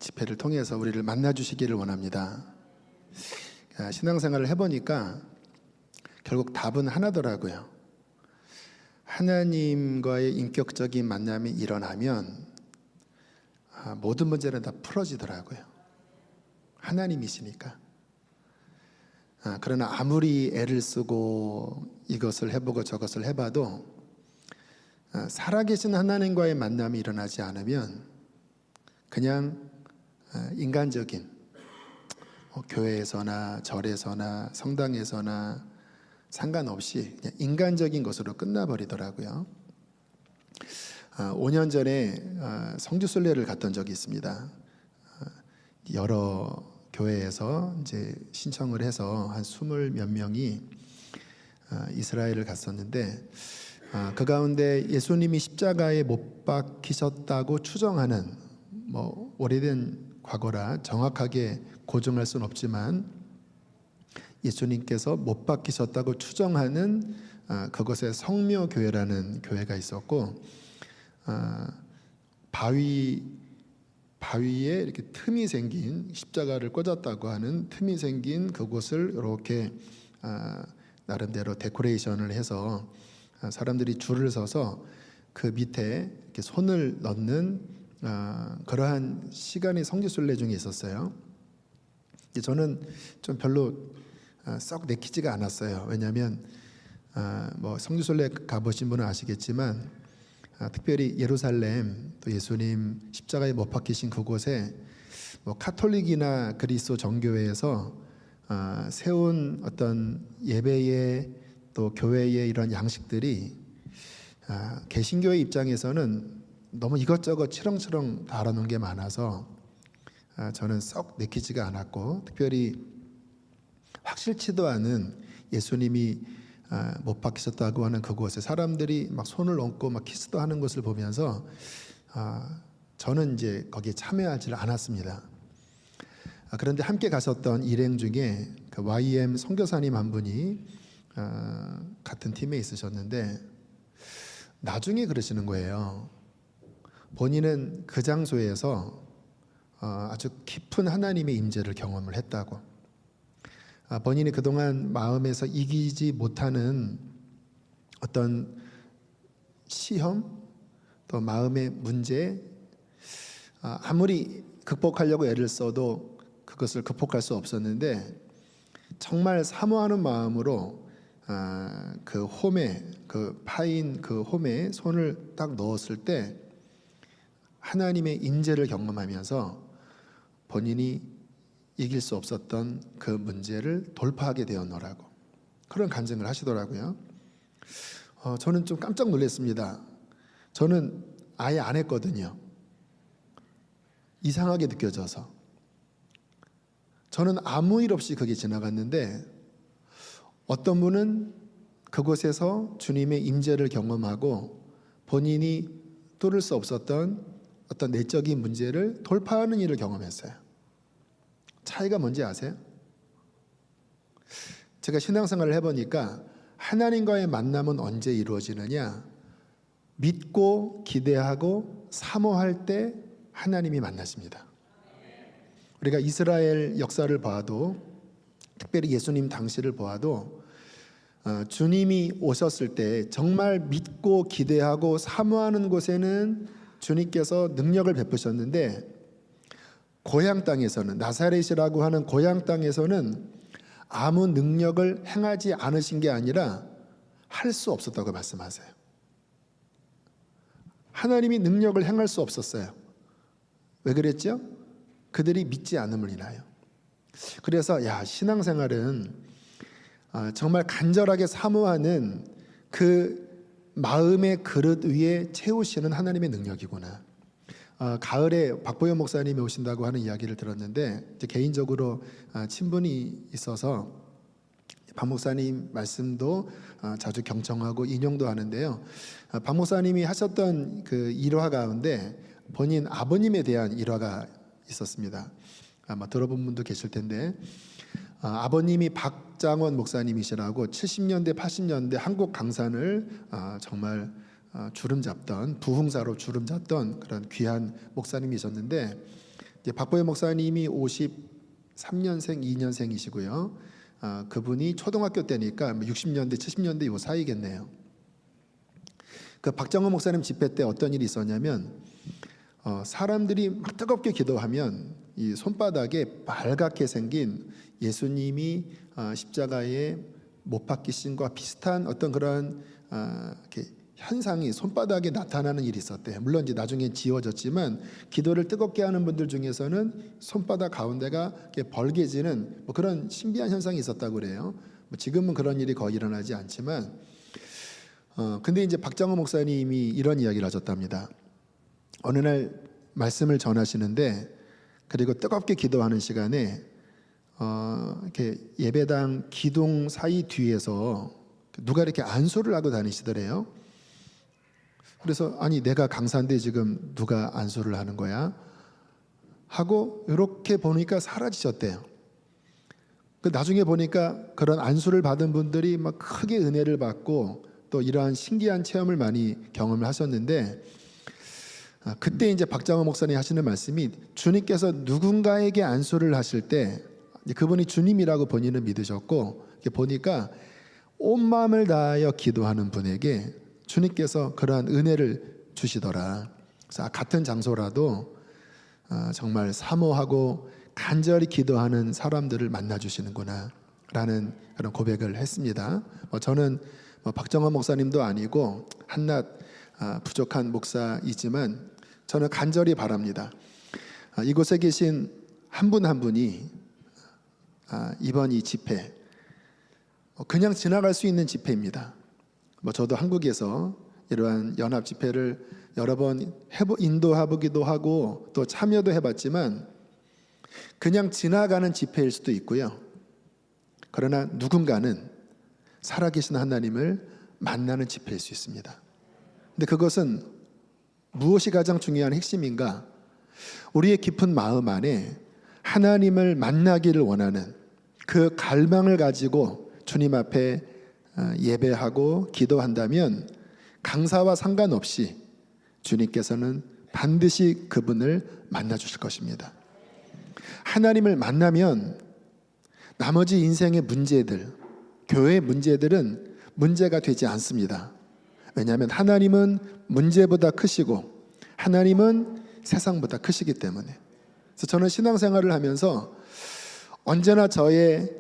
집회를 통해서 우리를 만나주시기를 원합니다. 신앙생활을 해보니까 결국 답은 하나더라고요. 하나님과의 인격적인 만남이 일어나면 모든 문제는 다 풀어지더라고요. 하나님이시니까. 그러나 아무리 애를 쓰고 이것을 해보고 저것을 해봐도 살아계신 하나님과의 만남이 일어나지 않으면 그냥 인간적인 교회에서나 절에서나 성당에서나 상관없이 그냥 인간적인 것으로 끝나버리더라고요. 5년 전에 성주순례를 갔던 적이 있습니다. 여러 교회에서 이제 신청을 해서 한 20몇 명이 이스라엘을 갔었는데 그 가운데 예수님이 십자가에 못 박히셨다고 추정하는 오래된 과거라 정확하게 고정할 수는 없지만 예수님께서 못 박히셨다고 추정하는 그곳에 성묘교회라는 교회가 있었고 바위에 이렇게 틈이 생긴 십자가를 꽂았다고 하는 틈이 생긴 그곳을 이렇게 나름대로 데코레이션을 해서 사람들이 줄을 서서 그 밑에 이렇게 손을 넣는 그러한 시간이 성지순례 중에 있었어요. 저는 좀 별로 썩 내키지가 않았어요. 왜냐하면 성지순례 가보신 분은 아시겠지만 특별히 예루살렘 또 예수님 십자가에 못 박히신 그곳에 카톨릭이나 그리스도 정교회에서 세운 어떤 예배의 또 교회의 이런 양식들이 개신교의 입장에서는 너무 이것저것 치렁치렁 달아놓은 게 많아서 저는 썩 내키지가 않았고 특별히 확실치도 않은 예수님이 못 박히셨다고 하는 그곳에 사람들이 막 손을 얹고 막 키스도 하는 것을 보면서 저는 이제 거기에 참여하지 않았습니다. 그런데 함께 가셨던 일행 중에 그 YM 선교사님 한 분이 같은 팀에 있으셨는데 나중에 그러시는 거예요. 본인은 그 장소에서 아주 깊은 하나님의 임재를 경험을 했다고. 본인이 그동안 마음에서 이기지 못하는 어떤 시험 또 마음의 문제 아무리 극복하려고 애를 써도 그것을 극복할 수 없었는데 정말 사모하는 마음으로 그 홈에 그 파인 그 홈에 손을 딱 넣었을 때 하나님의 임재를 경험하면서 본인이 이길 수 없었던 그 문제를 돌파하게 되었노라고 그런 간증을 하시더라고요. 저는 좀 깜짝 놀랐습니다. 저는 아예 안 했거든요. 이상하게 느껴져서 저는 아무 일 없이 거기 지나갔는데 어떤 분은 그곳에서 주님의 임재를 경험하고 본인이 뚫을 수 없었던 어떤 내적인 문제를 돌파하는 일을 경험했어요. 차이가 뭔지 아세요? 제가 신앙생활을 해보니까 하나님과의 만남은 언제 이루어지느냐? 믿고 기대하고 사모할 때 하나님이 만나십니다. 우리가 이스라엘 역사를 봐도 특별히 예수님 당시를 보아도 주님이 오셨을 때 정말 믿고 기대하고 사모하는 곳에는 주님께서 능력을 베푸셨는데 고향 땅에서는 나사렛이라고 하는 고향 땅에서는 아무 능력을 행하지 않으신 게 아니라 할 수 없었다고 말씀하세요. 하나님이 능력을 행할 수 없었어요. 왜 그랬죠? 그들이 믿지 않음을 인하여. 그래서 신앙생활은 정말 간절하게 사모하는 그 마음의 그릇 위에 채우시는 하나님의 능력이구나. 가을에 박보영 목사님이 오신다고 하는 이야기를 들었는데 개인적으로 친분이 있어서 박 목사님 말씀도 자주 경청하고 인용도 하는데요. 박 목사님이 하셨던 그 일화 가운데 본인 아버님에 대한 일화가 있었습니다. 아마 들어본 분도 계실 텐데 아버님이 박장원 목사님이시라고 70년대 80년대 한국 강산을 정말 주름 잡던 부흥사로 주름 잡던 그런 귀한 목사님이셨는데 박보혜 목사님이 53년생, 2년생이시고요. 그분이 초등학교 때니까 60년대, 70년대 요 사이겠네요. 그 박정호 목사님 집회 때 어떤 일이 있었냐면 사람들이 막 뜨겁게 기도하면 이 손바닥에 빨갛게 생긴 예수님이 십자가에 못 박히신과 비슷한 어떤 그런 이렇게 현상이 손바닥에 나타나는 일이 있었대요. 물론 이제 나중에 지워졌지만 기도를 뜨겁게 하는 분들 중에서는 손바닥 가운데가 이렇게 벌게지는 뭐 그런 신비한 현상이 있었다고 그래요. 뭐 지금은 그런 일이 거의 일어나지 않지만 근데 이제 박정호 목사님이 이런 이야기를 하셨답니다. 어느 날 말씀을 전하시는데 그리고 뜨겁게 기도하는 시간에 이렇게 예배당 기둥 사이 뒤에서 누가 이렇게 안수를 하고 다니시더래요. 그래서 아니 내가 강사인데 지금 누가 안수를 하는 거야? 하고 이렇게 보니까 사라지셨대요. 그 나중에 보니까 그런 안수를 받은 분들이 막 크게 은혜를 받고 또 이러한 신기한 체험을 많이 경험을 하셨는데 그때 이제 박정호 목사님 하시는 말씀이 주님께서 누군가에게 안수를 하실 때 그분이 주님이라고 본인은 믿으셨고 보니까 온 마음을 다하여 기도하는 분에게 주님께서 그러한 은혜를 주시더라. 그래서 같은 장소라도 정말 사모하고 간절히 기도하는 사람들을 만나 주시는구나 라는 그런 고백을 했습니다. 저는 박정호 목사님도 아니고 한낱 부족한 목사이지만 저는 간절히 바랍니다. 이곳에 계신 한 분 한 분이 이번 이 집회 그냥 지나갈 수 있는 집회입니다. 저도 한국에서 이러한 연합 집회를 여러 번 인도해보기도 하고 또 참여도 해봤지만 그냥 지나가는 집회일 수도 있고요. 그러나 누군가는 살아계신 하나님을 만나는 집회일 수 있습니다. 근데 그것은 무엇이 가장 중요한 핵심인가? 우리의 깊은 마음 안에 하나님을 만나기를 원하는 그 갈망을 가지고 주님 앞에 예배하고 기도한다면 강사와 상관없이 주님께서는 반드시 그분을 만나 주실 것입니다. 하나님을 만나면 나머지 인생의 문제들, 교회의 문제들은 문제가 되지 않습니다. 왜냐하면 하나님은 문제보다 크시고 하나님은 세상보다 크시기 때문에. 그래서 저는 신앙생활을 하면서 언제나 저의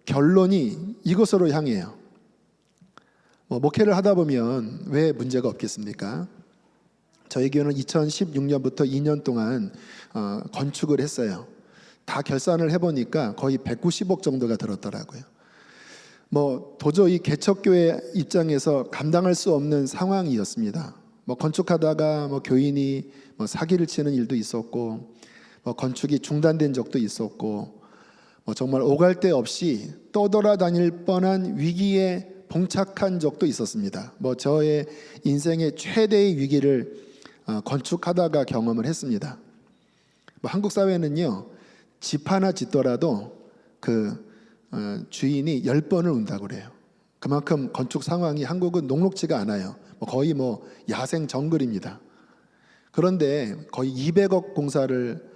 결론이 이곳으로 향해요. 목회를 하다 보면 왜 문제가 없겠습니까? 저희 교회는 2016년부터 2년 동안 건축을 했어요. 다 결산을 해보니까 거의 190억 정도가 들었더라고요. 도저히 개척교회 입장에서 감당할 수 없는 상황이었습니다. 건축하다가 교인이 사기를 치는 일도 있었고 건축이 중단된 적도 있었고 정말 오갈 데 없이 떠돌아다닐 뻔한 위기에 봉착한 적도 있었습니다. 저의 인생의 최대의 위기를 건축하다가 경험을 했습니다. 한국 사회는요, 집 하나 짓더라도 그 주인이 10번을 운다고 그래요. 그만큼 건축 상황이 한국은 녹록지가 않아요. 거의 야생 정글입니다. 그런데 거의 200억 공사를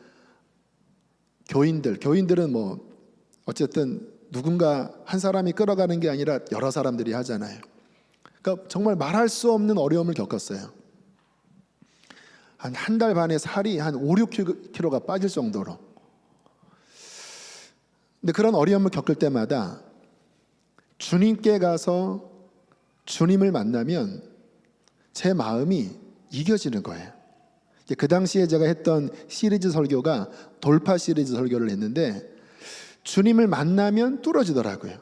교인들은 어쨌든 누군가 한 사람이 끌어가는 게 아니라 여러 사람들이 하잖아요. 그러니까 정말 말할 수 없는 어려움을 겪었어요. 한 달 반에 살이 한 5, 6kg가 빠질 정도로. 근데 그런 어려움을 겪을 때마다 주님께 가서 주님을 만나면 제 마음이 이겨지는 거예요. 그 당시에 제가 했던 시리즈 설교가 돌파 시리즈 설교를 했는데 주님을 만나면 뚫어지더라고요.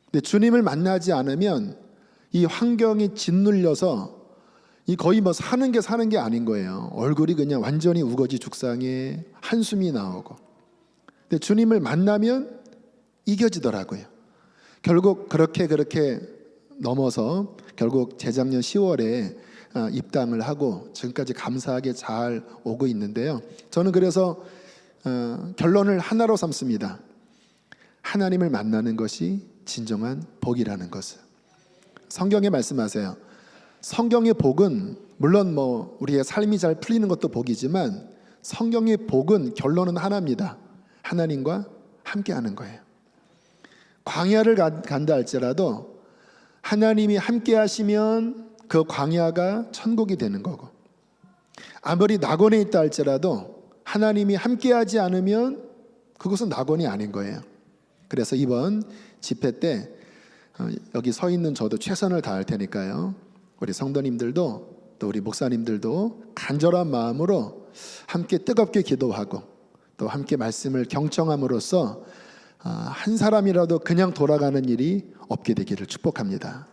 근데 주님을 만나지 않으면 이 환경이 짓눌려서 이 거의 사는 게 아닌 거예요. 얼굴이 그냥 완전히 우거지 죽상에 한숨이 나오고. 근데 주님을 만나면 이겨지더라고요. 결국 그렇게 넘어서 결국 재작년 10월에 입당을 하고 지금까지 감사하게 잘 오고 있는데요. 저는 그래서 결론을 하나로 삼습니다. 하나님을 만나는 것이 진정한 복이라는 것을. 성경에 말씀하세요. 성경의 복은 물론 우리의 삶이 잘 풀리는 것도 복이지만 성경의 복은 결론은 하나입니다. 하나님과 함께하는 거예요. 광야를 간다 할지라도 하나님이 함께 하시면 그 광야가 천국이 되는 거고, 아무리 낙원에 있다 할지라도 하나님이 함께하지 않으면 그것은 낙원이 아닌 거예요. 그래서 이번 집회 때 여기 서 있는 저도 최선을 다할 테니까요, 우리 성도님들도 또 우리 목사님들도 간절한 마음으로 함께 뜨겁게 기도하고 또 함께 말씀을 경청함으로써 한 사람이라도 그냥 돌아가는 일이 없게 되기를 축복합니다.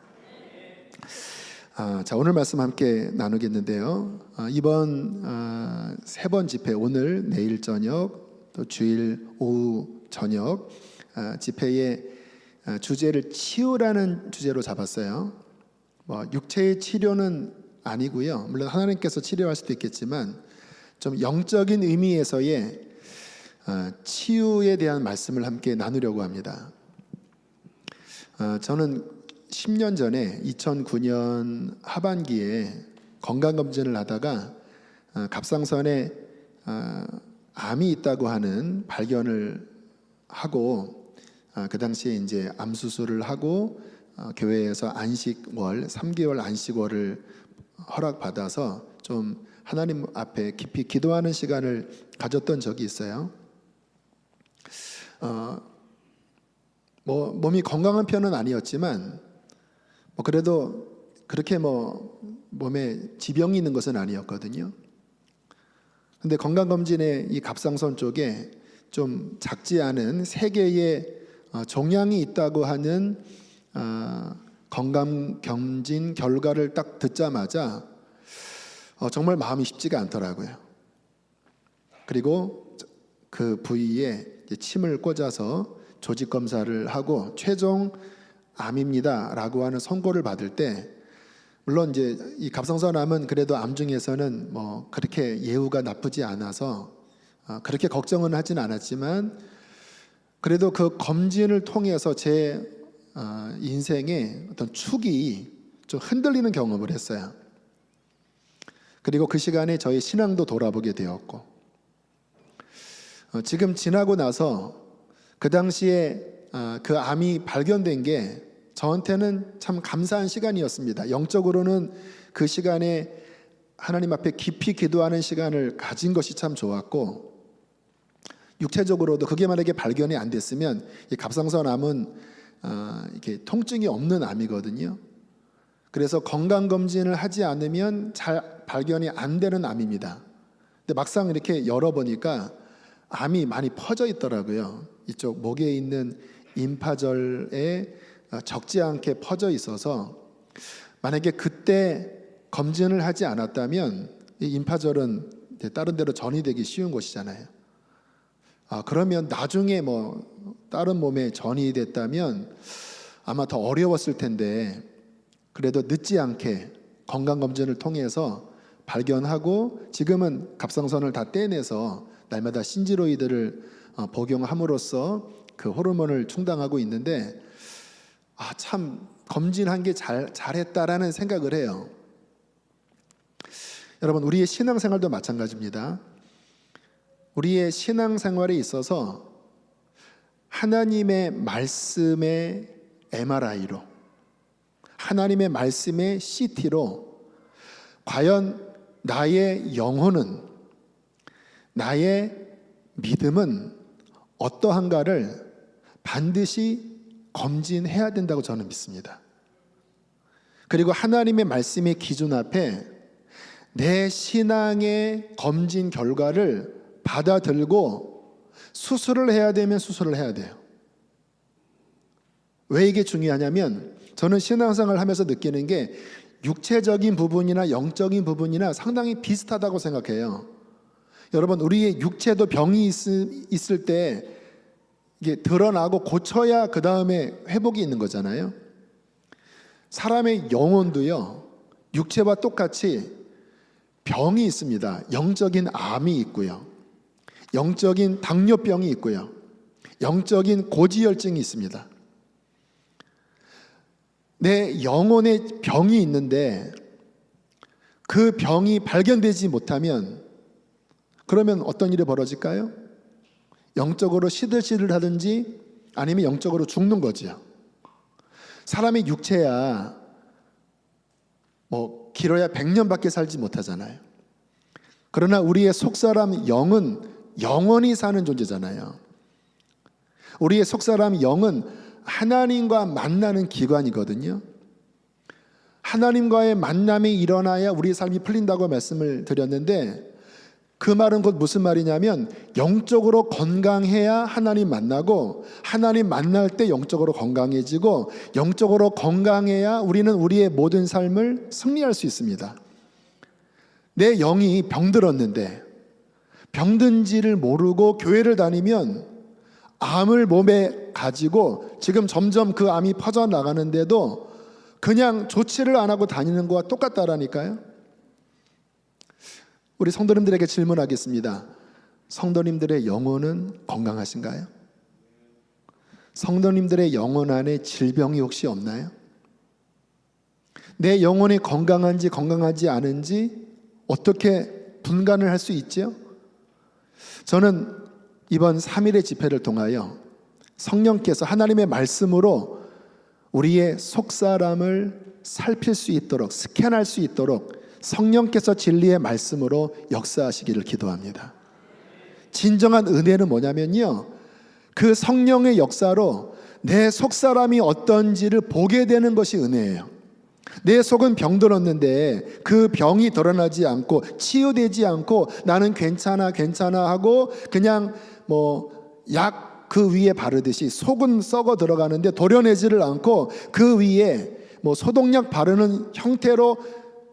자, 오늘 말씀 함께 나누겠는데요, 이번 세 번 집회, 오늘 내일 저녁 또 주일 오후 저녁 집회의 주제를 치유라는 주제로 잡았어요. 육체의 치료는 아니고요, 물론 하나님께서 치료할 수도 있겠지만 좀 영적인 의미에서의 치유에 대한 말씀을 함께 나누려고 합니다. 저는 10년 전에 2009년 하반기에 건강검진을 하다가 갑상선에 암이 있다고 하는 발견을 하고, 그 당시에 이제 암 수술을 하고 교회에서 안식월 3개월 안식월을 허락받아서 좀 하나님 앞에 깊이 기도하는 시간을 가졌던 적이 있어요. 몸이 건강한 편은 아니었지만 그래도 그렇게 몸에 지병이 있는 것은 아니었거든요. 근데 건강검진에 이 갑상선 쪽에 좀 작지 않은 3개의 종양이 있다고 하는 건강검진 결과를 딱 듣자마자 정말 마음이 쉽지가 않더라고요. 그리고 그 부위에 침을 꽂아서 조직 검사를 하고 최종 암입니다라고 하는 선고를 받을 때, 물론 이제 이 갑상선 암은 그래도 암 중에서는 그렇게 예후가 나쁘지 않아서 그렇게 걱정은 하진 않았지만, 그래도 그 검진을 통해서 제 인생의 어떤 축이 좀 흔들리는 경험을 했어요. 그리고 그 시간에 저희 신앙도 돌아보게 되었고, 지금 지나고 나서 그 당시에 그 암이 발견된 게 저한테는 참 감사한 시간이었습니다. 영적으로는 그 시간에 하나님 앞에 깊이 기도하는 시간을 가진 것이 참 좋았고, 육체적으로도 그게 만약에 발견이 안 됐으면 이 갑상선 암은 이렇게 통증이 없는 암이거든요. 그래서 건강검진을 하지 않으면 잘 발견이 안 되는 암입니다. 근데 막상 이렇게 열어보니까 암이 많이 퍼져 있더라고요. 이쪽 목에 있는 임파절에 적지 않게 퍼져 있어서, 만약에 그때 검진을 하지 않았다면 이 임파절은 다른 데로 전이되기 쉬운 곳이잖아요. 그러면 나중에 다른 몸에 전이 됐다면 아마 더 어려웠을 텐데, 그래도 늦지 않게 건강검진을 통해서 발견하고 지금은 갑상선을 다 떼내서 날마다 신지로이드를 복용함으로써 그 호르몬을 충당하고 있는데, 참 검진한 게 잘했다라는 생각을 해요. 여러분, 우리의 신앙생활도 마찬가지입니다. 우리의 신앙생활에 있어서 하나님의 말씀의 MRI로, 하나님의 말씀의 CT로 과연 나의 영혼은, 나의 믿음은 어떠한가를 반드시 검진해야 된다고 저는 믿습니다. 그리고 하나님의 말씀의 기준 앞에 내 신앙의 검진 결과를 받아들고 수술을 해야 되면 수술을 해야 돼요. 왜 이게 중요하냐면, 저는 신앙생활을 하면서 느끼는 게 육체적인 부분이나 영적인 부분이나 상당히 비슷하다고 생각해요. 여러분, 우리의 육체도 병이 있을 때 이게 드러나고 고쳐야 그 다음에 회복이 있는 거잖아요. 사람의 영혼도요, 육체와 똑같이 병이 있습니다. 영적인 암이 있고요, 영적인 당뇨병이 있고요, 영적인 고지혈증이 있습니다. 내 영혼에 병이 있는데 그 병이 발견되지 못하면 그러면 어떤 일이 벌어질까요? 영적으로 시들시들하든지 아니면 영적으로 죽는 거지요. 사람의 육체야 길어야 100년밖에 살지 못하잖아요. 그러나 우리의 속사람 영은 영원히 사는 존재잖아요. 우리의 속사람 영은 하나님과 만나는 기관이거든요. 하나님과의 만남이 일어나야 우리의 삶이 풀린다고 말씀을 드렸는데, 그 말은 곧 무슨 말이냐면 영적으로 건강해야 하나님 만나고, 하나님 만날 때 영적으로 건강해지고, 영적으로 건강해야 우리는 우리의 모든 삶을 승리할 수 있습니다. 내 영이 병들었는데 병든지를 모르고 교회를 다니면 암을 몸에 가지고 지금 점점 그 암이 퍼져나가는데도 그냥 조치를 안 하고 다니는 거와 똑같다라니까요. 우리 성도님들에게 질문하겠습니다. 성도님들의 영혼은 건강하신가요? 성도님들의 영혼 안에 질병이 혹시 없나요? 내 영혼이 건강한지 건강하지 않은지 어떻게 분간을 할 수 있죠? 저는 이번 3일의 집회를 통하여 성령께서 하나님의 말씀으로 우리의 속사람을 살필 수 있도록, 스캔할 수 있도록 성령께서 진리의 말씀으로 역사하시기를 기도합니다. 진정한 은혜는 뭐냐면요, 그 성령의 역사로 내 속사람이 어떤지를 보게 되는 것이 은혜예요. 내 속은 병들었는데 그 병이 드러나지 않고 치유되지 않고 나는 괜찮아 하고 그냥 약 그 위에 바르듯이 속은 썩어 들어가는데 도려내지를 않고 그 위에 소독약 바르는 형태로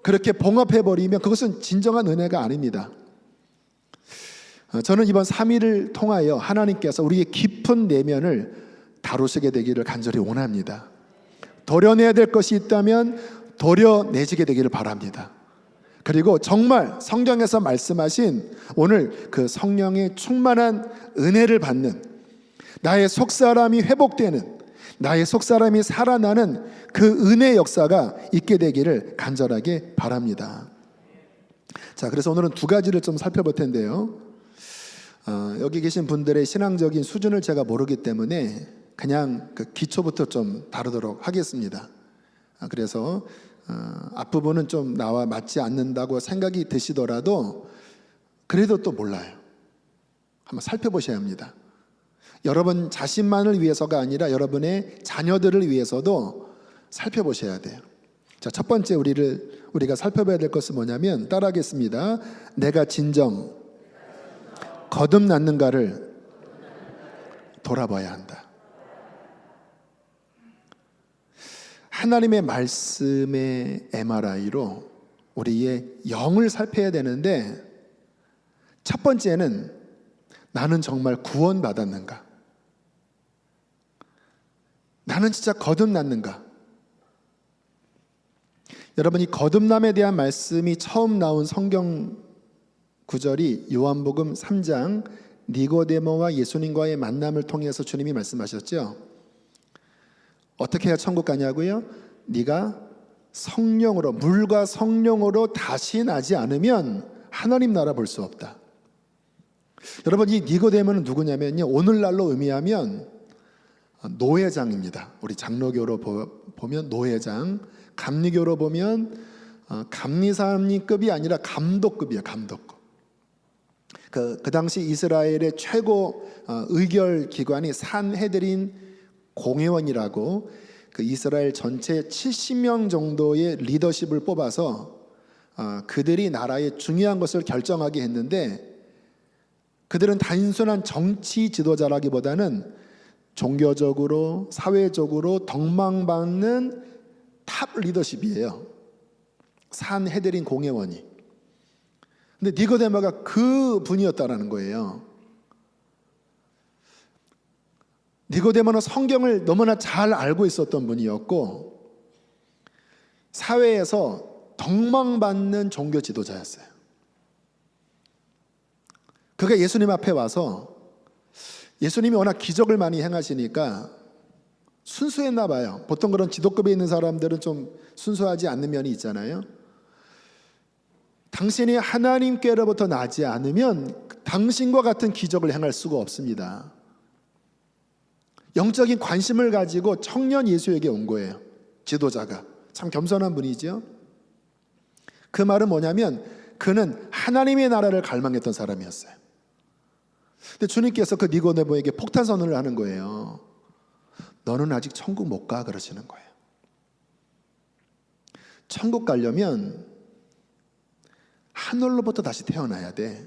그렇게 봉합해버리면 그것은 진정한 은혜가 아닙니다. 저는 이번 3일을 통하여 하나님께서 우리의 깊은 내면을 다루시게 되기를 간절히 원합니다. 도려내야 될 것이 있다면 도려내지게 되기를 바랍니다. 그리고 정말 성경에서 말씀하신 오늘 그 성령의 충만한 은혜를 받는, 나의 속사람이 회복되는, 나의 속사람이 살아나는 그 은혜의 역사가 있게 되기를 간절하게 바랍니다. 자, 그래서 오늘은 두 가지를 좀 살펴볼 텐데요. 여기 계신 분들의 신앙적인 수준을 제가 모르기 때문에 그냥 그 기초부터 좀 다루도록 하겠습니다. 그래서 앞부분은 좀 나와 맞지 않는다고 생각이 드시더라도 그래도 또 몰라요. 한번 살펴보셔야 합니다. 여러분 자신만을 위해서가 아니라 여러분의 자녀들을 위해서도 살펴보셔야 돼요. 자, 첫 번째 우리가 살펴봐야 될 것은 뭐냐면, 따라하겠습니다. 내가 진정 거듭났는가를 돌아봐야 한다. 하나님의 말씀의 MRI로 우리의 영을 살펴야 되는데, 첫 번째는 나는 정말 구원받았는가? 나는 진짜 거듭났는가? 여러분, 이 거듭남에 대한 말씀이 처음 나온 성경 구절이 요한복음 3장 니고데모와 예수님과의 만남을 통해서 주님이 말씀하셨죠. 어떻게 해야 천국 가냐고요? 네가 성령으로, 물과 성령으로 다시 나지 않으면 하나님 나라 볼 수 없다. 여러분, 이 니고데모는 누구냐면요, 오늘날로 의미하면 노회장입니다. 우리 장로교로 보면 노회장, 감리교로 보면 감리사님급이 아니라 감독급이에요. 감독급. 그 당시 이스라엘의 최고 의결 기관이 산헤드린 공회원이라고, 그 이스라엘 전체 70명 정도의 리더십을 뽑아서 그들이 나라의 중요한 것을 결정하게 했는데, 그들은 단순한 정치 지도자라기보다는 종교적으로, 사회적으로 덕망받는 탑 리더십이에요. 산헤드린 공회원이. 근데 니고데모가 그 분이었다라는 거예요. 니고데모는 성경을 너무나 잘 알고 있었던 분이었고, 사회에서 덕망받는 종교 지도자였어요. 그가 예수님 앞에 와서, 예수님이 워낙 기적을 많이 행하시니까 순수했나 봐요. 보통 그런 지도급에 있는 사람들은 좀 순수하지 않는 면이 있잖아요. 당신이 하나님께로부터 나지 않으면 당신과 같은 기적을 행할 수가 없습니다. 영적인 관심을 가지고 청년 예수에게 온 거예요. 지도자가. 참 겸손한 분이죠. 그 말은 뭐냐면 그는 하나님의 나라를 갈망했던 사람이었어요. 근데 주님께서 그 니고데모에게 폭탄 선언을 하는 거예요. 너는 아직 천국 못 가 그러시는 거예요. 천국 가려면 하늘로부터 다시 태어나야 돼.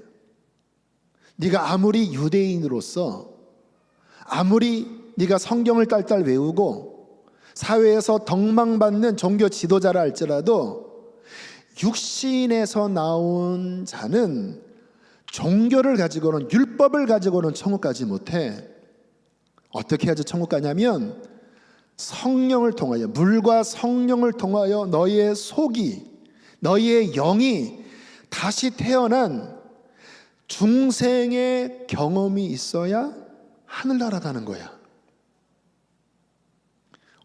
네가 아무리 유대인으로서 아무리 네가 성경을 딸딸 외우고 사회에서 덕망받는 종교 지도자라 할지라도 육신에서 나온 자는 종교를 가지고는 율법을 가지고는 천국 가지 못해. 어떻게 해야지 천국 가냐면 성령을 통하여, 물과 성령을 통하여 너희의 속이, 너희의 영이 다시 태어난 중생의 경험이 있어야 하늘나라 가는 거야.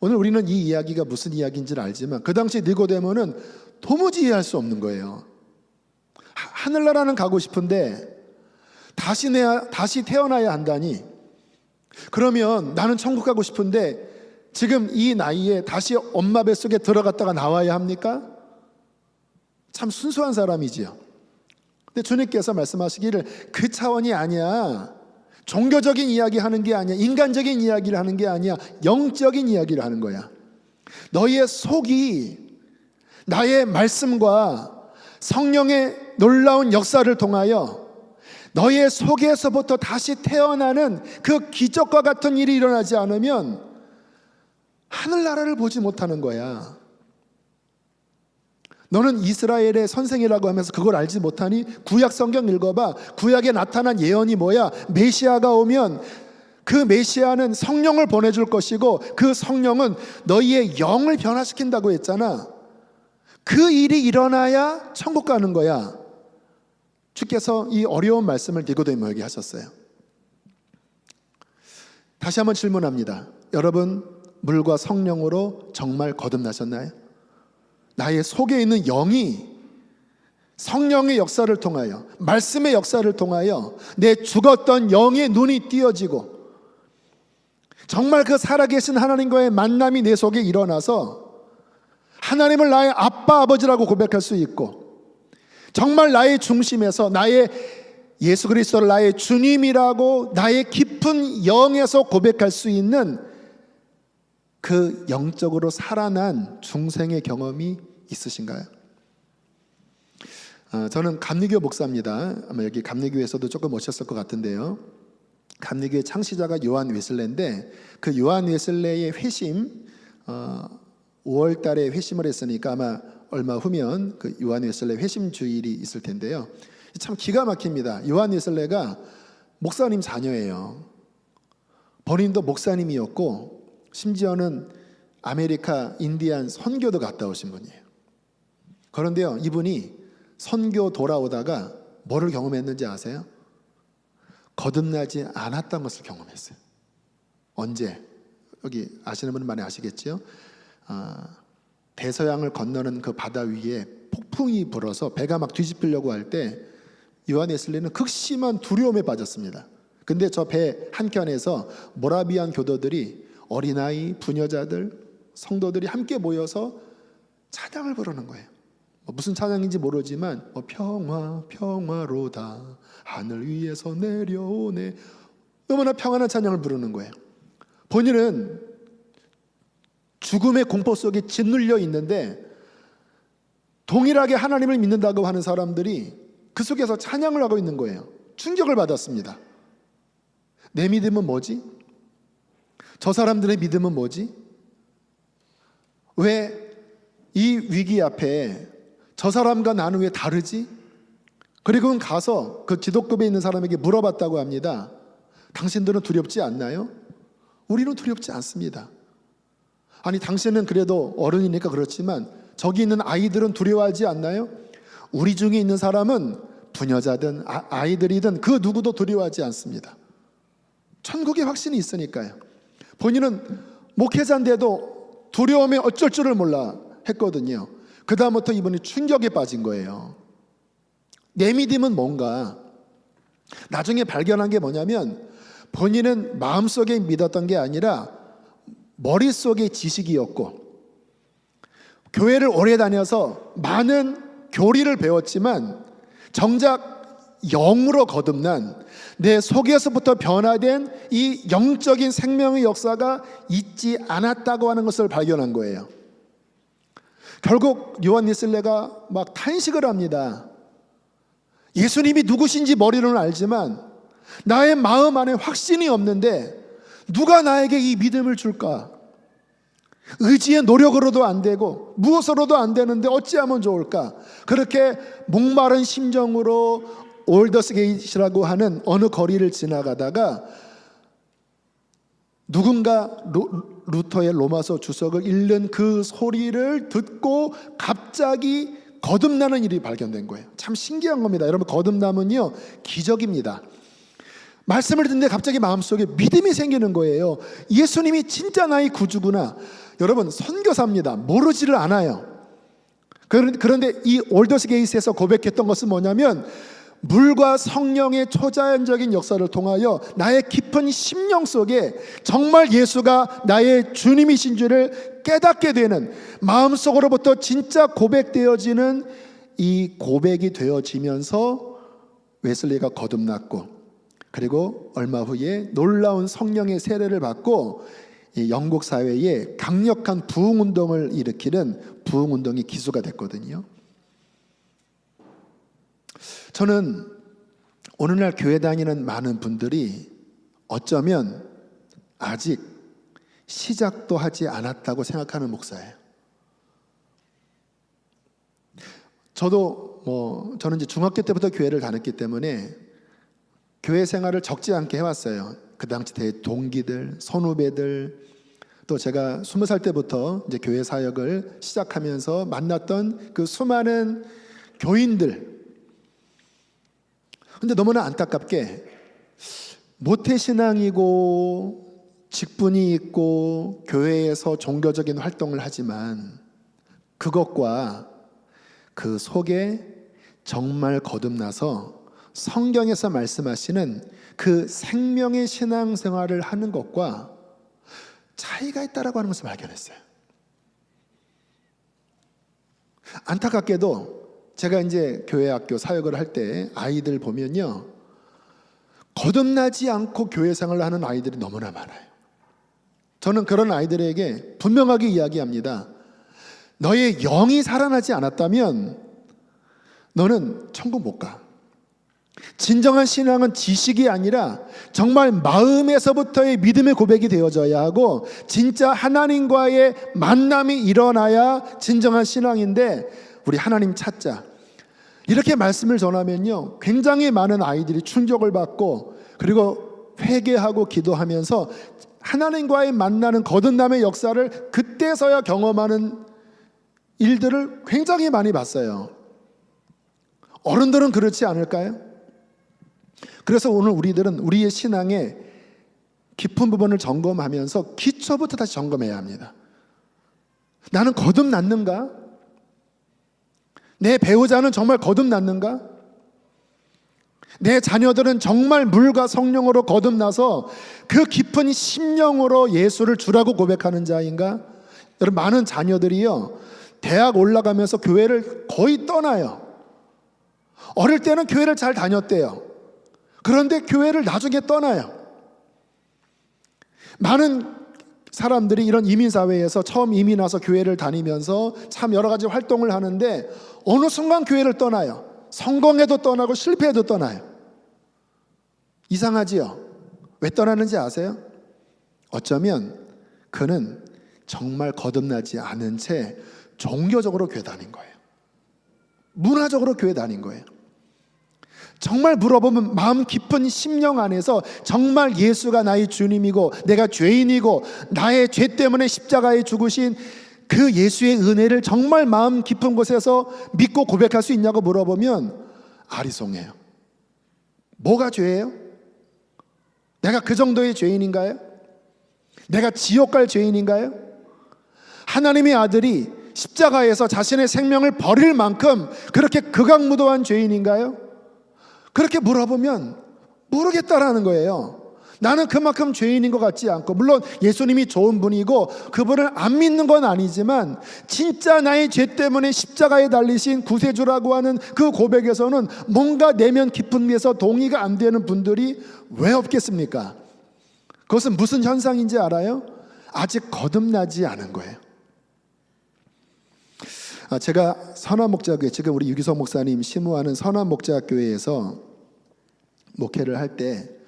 오늘 우리는 이 이야기가 무슨 이야기인지를 알지만 그 당시 니고데모는 도무지 이해할 수 없는 거예요. 하늘나라는 가고 싶은데 다시 태어나야 한다니. 그러면 나는 천국 가고 싶은데 지금 이 나이에 다시 엄마 뱃속에 들어갔다가 나와야 합니까? 참 순수한 사람이지요. 근데 주님께서 말씀하시기를 그 차원이 아니야. 종교적인 이야기 하는 게 아니야. 인간적인 이야기를 하는 게 아니야. 영적인 이야기를 하는 거야. 너희의 속이 나의 말씀과 성령의 놀라운 역사를 통하여 너희의 속에서부터 다시 태어나는 그 기적과 같은 일이 일어나지 않으면 하늘나라를 보지 못하는 거야. 너는 이스라엘의 선생이라고 하면서 그걸 알지 못하니? 구약 성경 읽어봐. 구약에 나타난 예언이 뭐야? 메시아가 오면 그 메시아는 성령을 보내줄 것이고 그 성령은 너희의 영을 변화시킨다고 했잖아. 그 일이 일어나야 천국 가는 거야. 주께서 이 어려운 말씀을 니고데모에게 하셨어요. 다시 한번 질문합니다. 여러분, 물과 성령으로 정말 거듭나셨나요? 나의 속에 있는 영이 성령의 역사를 통하여, 말씀의 역사를 통하여 내 죽었던 영의 눈이 띄어지고 정말 그 살아계신 하나님과의 만남이 내 속에 일어나서 하나님을 나의 아빠, 아버지라고 고백할 수 있고 정말 나의 중심에서 나의 예수 그리스도를 나의 주님이라고 나의 깊은 영에서 고백할 수 있는 그 영적으로 살아난 중생의 경험이 있으신가요? 저는 감리교 목사입니다. 아마 여기 감리교에서도 조금 오셨을 것 같은데요. 감리교의 창시자가 요한 웨슬레인데 그 요한 웨슬레의 회심 5월 달에 회심을 했으니까 아마 얼마 후면 그 요한 웨슬레 회심 주일이 있을 텐데요. 참 기가 막힙니다. 요한 웨슬레가 목사님 자녀예요. 본인도 목사님이었고 심지어는 아메리카 인디안 선교도 갔다 오신 분이에요. 그런데요, 이분이 선교 돌아오다가 뭐를 경험했는지 아세요? 거듭나지 않았던 것을 경험했어요. 언제? 여기 아시는 분은 많이 아시겠죠? 대서양을 건너는 그 바다 위에 폭풍이 불어서 배가 막 뒤집히려고 할 때 요한 웨슬레는 극심한 두려움에 빠졌습니다. 근데 저 배 한켠에서 모라비안 교도들이 어린아이, 부녀자들, 성도들이 함께 모여서 찬양을 부르는 거예요. 무슨 찬양인지 모르지만 평화 평화로다 하늘 위에서 내려오네, 너무나 평안한 찬양을 부르는 거예요. 본인은 죽음의 공포 속에 짓눌려 있는데 동일하게 하나님을 믿는다고 하는 사람들이 그 속에서 찬양을 하고 있는 거예요. 충격을 받았습니다. 내 믿음은 뭐지? 저 사람들의 믿음은 뭐지? 왜 이 위기 앞에 저 사람과 나는 왜 다르지? 그리고는 가서 그 기독급에 있는 사람에게 물어봤다고 합니다. 당신들은 두렵지 않나요? 우리는 두렵지 않습니다. 아니, 당신은 그래도 어른이니까 그렇지만 저기 있는 아이들은 두려워하지 않나요? 우리 중에 있는 사람은 부녀자든 아이들이든 그 누구도 두려워하지 않습니다. 천국의 확신이 있으니까요. 본인은 목회자인데도 두려움에 어쩔 줄을 몰라 했거든요. 그 다음부터 이분이 충격에 빠진 거예요. 내 믿음은 뭔가? 나중에 발견한 게 뭐냐면 본인은 마음속에 믿었던 게 아니라 머릿속의 지식이었고, 교회를 오래 다녀서 많은 교리를 배웠지만 정작 영으로 거듭난 내 속에서부터 변화된 이 영적인 생명의 역사가 있지 않았다고 하는 것을 발견한 거예요. 결국 요한 웨슬레가 막 탄식을 합니다. 예수님이 누구신지 머리로는 알지만 나의 마음 안에 확신이 없는데 누가 나에게 이 믿음을 줄까? 의지의 노력으로도 안 되고 무엇으로도 안 되는데 어찌하면 좋을까? 그렇게 목마른 심정으로 올더스 게이트라고 하는 어느 거리를 지나가다가 누군가 루터의 로마서 주석을 읽는 그 소리를 듣고 갑자기 거듭나는 일이 발견된 거예요. 참 신기한 겁니다. 여러분, 거듭남은요 기적입니다. 말씀을 듣는데 갑자기 마음속에 믿음이 생기는 거예요. 예수님이 진짜 나의 구주구나. 여러분, 선교사입니다. 모르지를 않아요. 그런데 이 올더스 게이트에서 고백했던 것은 뭐냐면 물과 성령의 초자연적인 역사를 통하여 나의 깊은 심령 속에 정말 예수가 나의 주님이신 줄을 깨닫게 되는, 마음속으로부터 진짜 고백되어지는 이 고백이 되어지면서 웨슬리가 거듭났고, 그리고 얼마 후에 놀라운 성령의 세례를 받고 이 영국 사회에 강력한 부흥운동을 일으키는 부흥운동의 기수가 됐거든요. 저는 오늘날 교회 다니는 많은 분들이 어쩌면 아직 시작도 하지 않았다고 생각하는 목사예요. 저는 이제 중학교 때부터 교회를 다녔기 때문에 교회 생활을 적지 않게 해왔어요. 그 당시 대 동기들, 선후배들, 또 제가 20살 때부터 이제 교회 사역을 시작하면서 만났던 그 수많은 교인들. 근데 너무나 안타깝게 모태신앙이고 직분이 있고 교회에서 종교적인 활동을 하지만 그것과 그 속에 정말 거듭나서 성경에서 말씀하시는 그 생명의 신앙생활을 하는 것과 차이가 있다라고 하는 것을 발견했어요. 안타깝게도 제가 이제 교회 학교 사역을 할 때 아이들 보면요, 거듭나지 않고 교회 생활을 하는 아이들이 너무나 많아요. 저는 그런 아이들에게 분명하게 이야기합니다. 너의 영이 살아나지 않았다면 너는 천국 못 가. 진정한 신앙은 지식이 아니라 정말 마음에서부터의 믿음의 고백이 되어져야 하고 진짜 하나님과의 만남이 일어나야 진정한 신앙인데, 우리 하나님 찾자, 이렇게 말씀을 전하면요 굉장히 많은 아이들이 충격을 받고 그리고 회개하고 기도하면서 하나님과의 만나는 거듭남의 역사를 그때서야 경험하는 일들을 굉장히 많이 봤어요. 어른들은 그렇지 않을까요? 그래서 오늘 우리들은 우리의 신앙의 깊은 부분을 점검하면서 기초부터 다시 점검해야 합니다. 나는 거듭났는가? 내 배우자는 정말 거듭났는가? 내 자녀들은 정말 물과 성령으로 거듭나서 그 깊은 심령으로 예수를 주라고 고백하는 자인가? 여러분, 많은 자녀들이요 대학 올라가면서 교회를 거의 떠나요. 어릴 때는 교회를 잘 다녔대요. 그런데 교회를 나중에 떠나요. 많은 사람들이 이런 이민사회에서 처음 이민 와서 교회를 다니면서 참 여러 가지 활동을 하는데 어느 순간 교회를 떠나요. 성공해도 떠나고 실패해도 떠나요. 이상하지요? 왜 떠나는지 아세요? 어쩌면 그는 정말 거듭나지 않은 채 종교적으로 교회 다닌 거예요. 문화적으로 교회 다닌 거예요. 정말 물어보면 마음 깊은 심령 안에서 정말 예수가 나의 주님이고 내가 죄인이고 나의 죄 때문에 십자가에 죽으신 그 예수의 은혜를 정말 마음 깊은 곳에서 믿고 고백할 수 있냐고 물어보면 아리송해요. 뭐가 죄예요? 내가 그 정도의 죄인인가요? 내가 지옥 갈 죄인인가요? 하나님의 아들이 십자가에서 자신의 생명을 버릴 만큼 그렇게 극악무도한 죄인인가요? 그렇게 물어보면 모르겠다라는 거예요. 나는 그만큼 죄인인 것 같지 않고, 물론 예수님이 좋은 분이고 그분을 안 믿는 건 아니지만 진짜 나의 죄 때문에 십자가에 달리신 구세주라고 하는 그 고백에서는 뭔가 내면 깊은 데서 동의가 안 되는 분들이 왜 없겠습니까? 그것은 무슨 현상인지 알아요? 아직 거듭나지 않은 거예요. 제가 선한목자교회, 지금 우리 유기성 목사님 심우하는 선한목자교회에서 목회를 할 때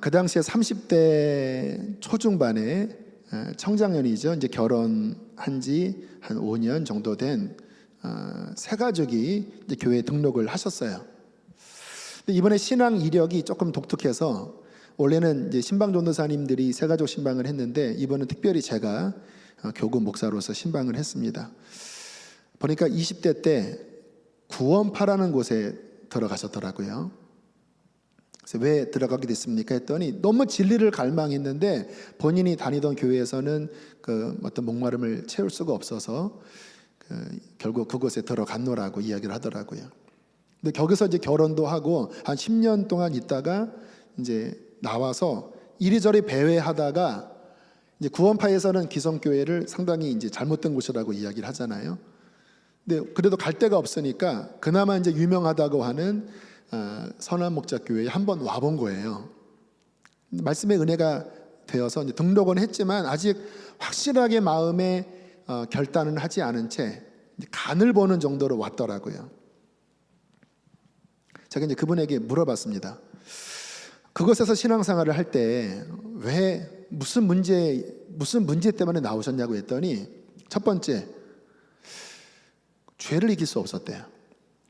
그 당시에 30대 초중반에 청장년이죠. 이제 결혼한 지 한 5년 정도 된 새 가족이 이제 교회에 등록을 하셨어요. 근데 이번에 신앙 이력이 조금 독특해서, 원래는 이제 신방 전도사님들이 새 가족 신방을 했는데 이번은 특별히 제가 교구 목사로서 신방을 했습니다. 보니까 20대 때 구원파라는 곳에 들어가셨더라고요. 그래서 왜 들어가게 됐습니까 했더니 너무 진리를 갈망했는데 본인이 다니던 교회에서는 그 어떤 목마름을 채울 수가 없어서 결국 그곳에 들어갔노라고 이야기를 하더라고요. 근데 거기서 이제 결혼도 하고 한 10년 동안 있다가 이제 나와서 이리저리 배회하다가, 이제 구원파에서는 기성교회를 상당히 이제 잘못된 곳이라고 이야기를 하잖아요. 근데 그래도 갈 데가 없으니까 그나마 이제 유명하다고 하는 선한목자교회에 한번 와본 거예요. 말씀의 은혜가 되어서 이제 등록은 했지만 아직 확실하게 마음에 결단은 하지 않은 채 간을 보는 정도로 왔더라고요. 제가 이제 그분에게 물어봤습니다. 그곳에서 신앙생활을 할 때 왜 무슨 문제 때문에 나오셨냐고 했더니, 첫 번째, 죄를 이길 수 없었대요.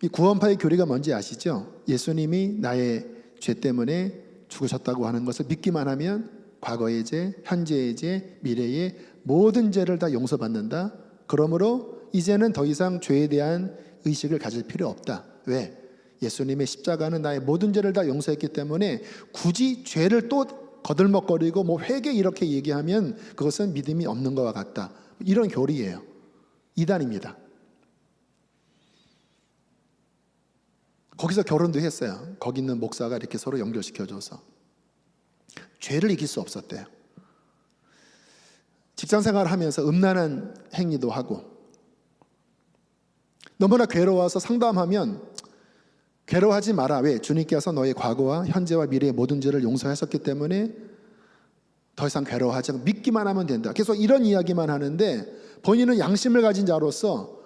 이 구원파의 교리가 뭔지 아시죠? 예수님이 나의 죄 때문에 죽으셨다고 하는 것을 믿기만 하면 과거의 죄, 현재의 죄, 미래의 모든 죄를 다 용서받는다. 그러므로 이제는 더 이상 죄에 대한 의식을 가질 필요 없다. 왜? 예수님의 십자가는 나의 모든 죄를 다 용서했기 때문에 굳이 죄를 또 거들먹거리고 뭐 회개 이렇게 얘기하면 그것은 믿음이 없는 것과 같다. 이런 교리예요. 이단입니다. 거기서 결혼도 했어요. 거기 있는 목사가 이렇게 서로 연결시켜줘서. 죄를 이길 수 없었대요. 직장생활을 하면서 음란한 행위도 하고, 너무나 괴로워서 상담하면 괴로워하지 마라. 왜? 주님께서 너의 과거와 현재와 미래의 모든 죄를 용서하셨기 때문에 더 이상 괴로워하지 않고 믿기만 하면 된다. 계속 이런 이야기만 하는데 본인은 양심을 가진 자로서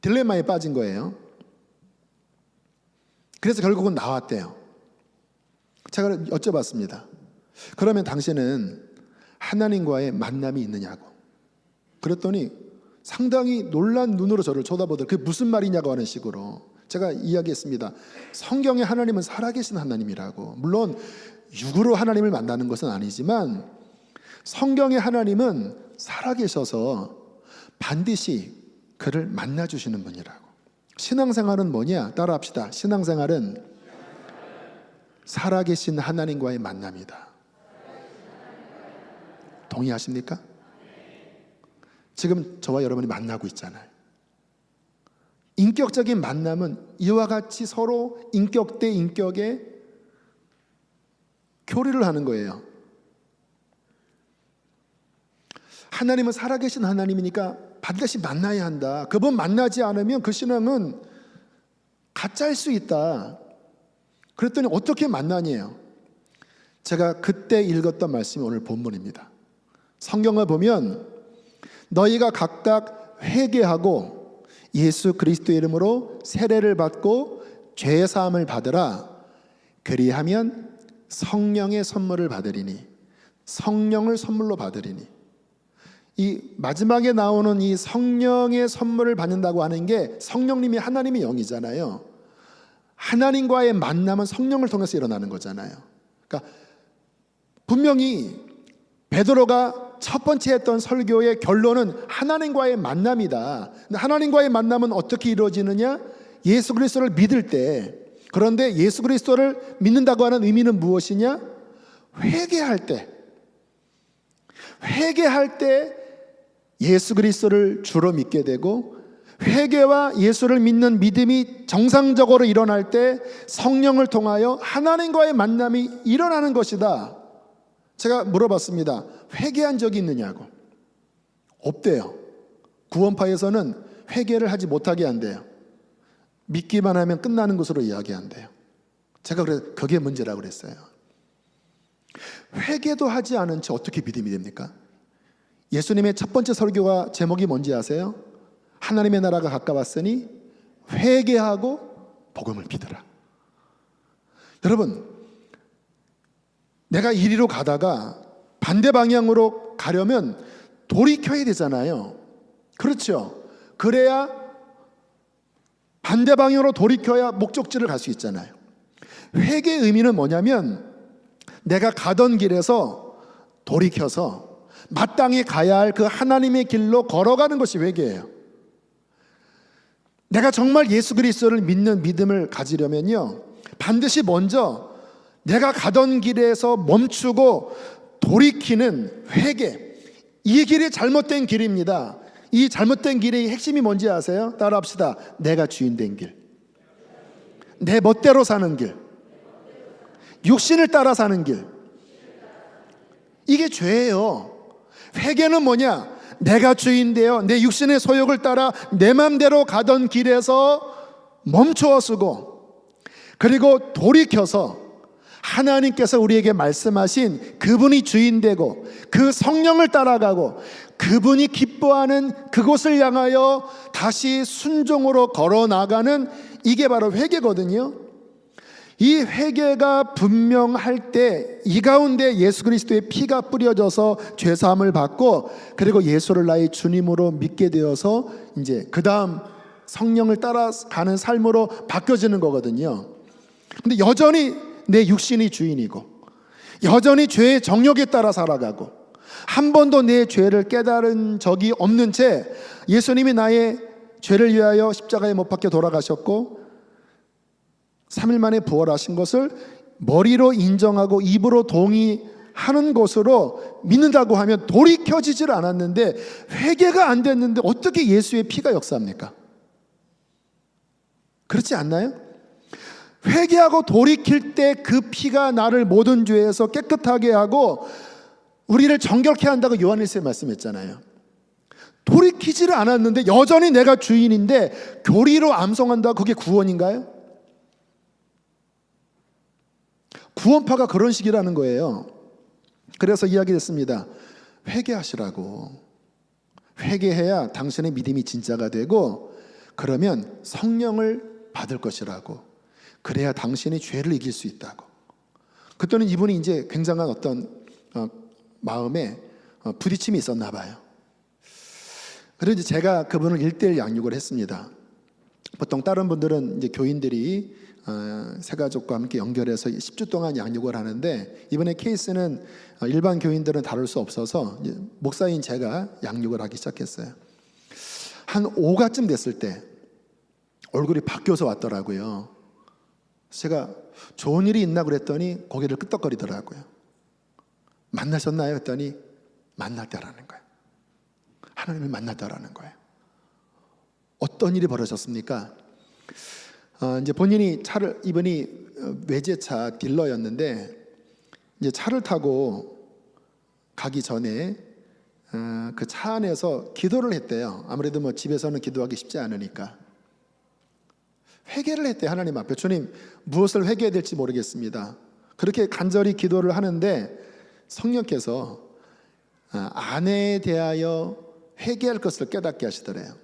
딜레마에 빠진 거예요. 그래서 결국은 나왔대요. 제가 여쭤봤습니다. 그러면 당신은 하나님과의 만남이 있느냐고. 그랬더니 상당히 놀란 눈으로 저를 쳐다보더라고요. 그게 무슨 말이냐고 하는 식으로. 제가 이야기했습니다. 성경의 하나님은 살아계신 하나님이라고. 물론 육으로 하나님을 만나는 것은 아니지만 성경의 하나님은 살아계셔서 반드시 그를 만나주시는 분이라고. 신앙생활은 뭐냐? 따라합시다. 신앙생활은 살아계신 하나님과의 만남이다. 동의하십니까? 지금 저와 여러분이 만나고 있잖아요. 인격적인 만남은 이와 같이 서로 인격 대 인격의 교류를 하는 거예요. 하나님은 살아계신 하나님이니까 반드시 만나야 한다. 그분 만나지 않으면 그 신앙은 가짜일 수 있다. 그랬더니 어떻게 만나냐요. 제가 그때 읽었던 말씀이 오늘 본문입니다. 성경을 보면 너희가 각각 회개하고 예수 그리스도의 이름으로 세례를 받고 죄 사함을 받으라. 그리하면 성령의 선물을 받으리니. 성령을 선물로 받으리니. 이 마지막에 나오는 이 성령의 선물을 받는다고 하는 게 성령님이 하나님의 영이잖아요. 하나님과의 만남은 성령을 통해서 일어나는 거잖아요. 그러니까 분명히 베드로가 첫 번째 했던 설교의 결론은 하나님과의 만남이다. 근데 하나님과의 만남은 어떻게 이루어지느냐? 예수 그리스도를 믿을 때. 그런데 예수 그리스도를 믿는다고 하는 의미는 무엇이냐? 회개할 때. 회개할 때 예수 그리스도를 주로 믿게 되고, 회개와 예수를 믿는 믿음이 정상적으로 일어날 때 성령을 통하여 하나님과의 만남이 일어나는 것이다. 제가 물어봤습니다. 회개한 적이 있느냐고. 없대요. 구원파에서는 회개를 하지 못하게 한대요. 믿기만 하면 끝나는 것으로 이야기한대요. 제가 그래서 그게 문제라고 그랬어요. 회개도 하지 않은 채 어떻게 믿음이 됩니까? 예수님의 첫 번째 설교가 제목이 뭔지 아세요? 하나님의 나라가 가까웠으니 회개하고 복음을 믿으라. 여러분, 내가 이리로 가다가 반대 방향으로 가려면 돌이켜야 되잖아요. 그렇죠? 그래야 반대 방향으로 돌이켜야 목적지를 갈 수 있잖아요. 회개의 의미는 뭐냐면 내가 가던 길에서 돌이켜서 마땅히 가야 할 그 하나님의 길로 걸어가는 것이 회개예요. 내가 정말 예수 그리스도를 믿는 믿음을 가지려면요, 반드시 먼저 내가 가던 길에서 멈추고 돌이키는 회개. 이 길이 잘못된 길입니다. 이 잘못된 길의 핵심이 뭔지 아세요? 따라합시다. 내가 주인 된 길, 내 멋대로 사는 길, 육신을 따라 사는 길. 이게 죄예요. 회개는 뭐냐? 내가 주인 되어 내 육신의 소욕을 따라 내 맘대로 가던 길에서 멈추어 서고, 그리고 돌이켜서 하나님께서 우리에게 말씀하신 그분이 주인 되고 그 성령을 따라가고 그분이 기뻐하는 그곳을 향하여 다시 순종으로 걸어 나가는, 이게 바로 회개거든요. 이 회개가 분명할 때 이 가운데 예수 그리스도의 피가 뿌려져서 죄사함을 받고, 그리고 예수를 나의 주님으로 믿게 되어서 이제 그 다음 성령을 따라가는 삶으로 바뀌어지는 거거든요. 근데 여전히 내 육신이 주인이고 여전히 죄의 정욕에 따라 살아가고 한 번도 내 죄를 깨달은 적이 없는 채 예수님이 나의 죄를 위하여 십자가에 못 박혀 돌아가셨고 3일 만에 부활하신 것을 머리로 인정하고 입으로 동의하는 것으로 믿는다고 하면 돌이켜지질 않았는데, 회개가 안 됐는데 어떻게 예수의 피가 역사합니까? 그렇지 않나요? 회개하고 돌이킬 때 그 피가 나를 모든 죄에서 깨끗하게 하고 우리를 정결케 한다고 요한일서에 말씀했잖아요. 돌이키지를 않았는데 여전히 내가 주인인데 교리로 암송한다고 그게 구원인가요? 구원파가 그런 식이라는 거예요. 그래서 이야기했습니다. 회개하시라고. 회개해야 당신의 믿음이 진짜가 되고, 그러면 성령을 받을 것이라고. 그래야 당신이 죄를 이길 수 있다고. 그때는 이분이 이제 굉장한 어떤 마음에 부딪힘이 있었나 봐요. 그래서 제가 그분을 1:1 양육을 했습니다. 보통 다른 분들은 이제 교인들이 새가족과 함께 연결해서 10주 동안 양육을 하는데, 이번에 케이스는 일반 교인들은 다룰 수 없어서 목사인 제가 양육을 하기 시작했어요. 한 5가쯤 됐을 때 얼굴이 바뀌어서 왔더라고요. 제가 좋은 일이 있나 그랬더니 고개를 끄덕거리더라고요. 만나셨나요? 했더니 만났다라는 거예요. 하나님을 만났다라는 거예요. 어떤 일이 벌어졌습니까? 이제 본인이 이분이 외제차 딜러였는데, 이제 차를 타고 가기 전에 그 차 안에서 기도를 했대요. 아무래도 뭐 집에서는 기도하기 쉽지 않으니까 회개를 했대요. 하나님 앞에, 주님, 무엇을 회개해야 될지 모르겠습니다. 그렇게 간절히 기도를 하는데 성령께서 아내에 대하여 회개할 것을 깨닫게 하시더래요.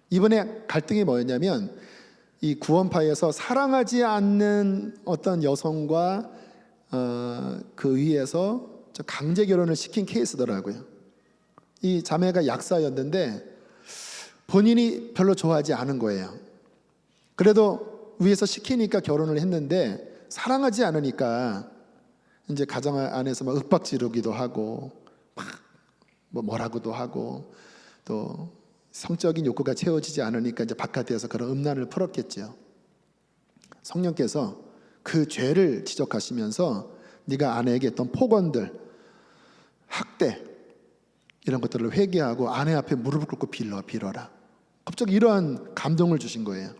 이번에 갈등이 뭐였냐면, 이 구원파에서 사랑하지 않는 어떤 여성과 그 위에서 강제 결혼을 시킨 케이스더라고요. 이 자매가 약사였는데 본인이 별로 좋아하지 않은 거예요. 그래도 위에서 시키니까 결혼을 했는데, 사랑하지 않으니까 이제 가정 안에서 막 윽박 지르기도 하고 막 뭐라고도 하고, 또 성적인 욕구가 채워지지 않으니까 이제 바깥에서 그런 음란을 풀었겠죠. 성령께서 그 죄를 지적하시면서 네가 아내에게 했던 폭언들, 학대, 이런 것들을 회개하고 아내 앞에 무릎을 꿇고 빌어라. 갑자기 이러한 감동을 주신 거예요.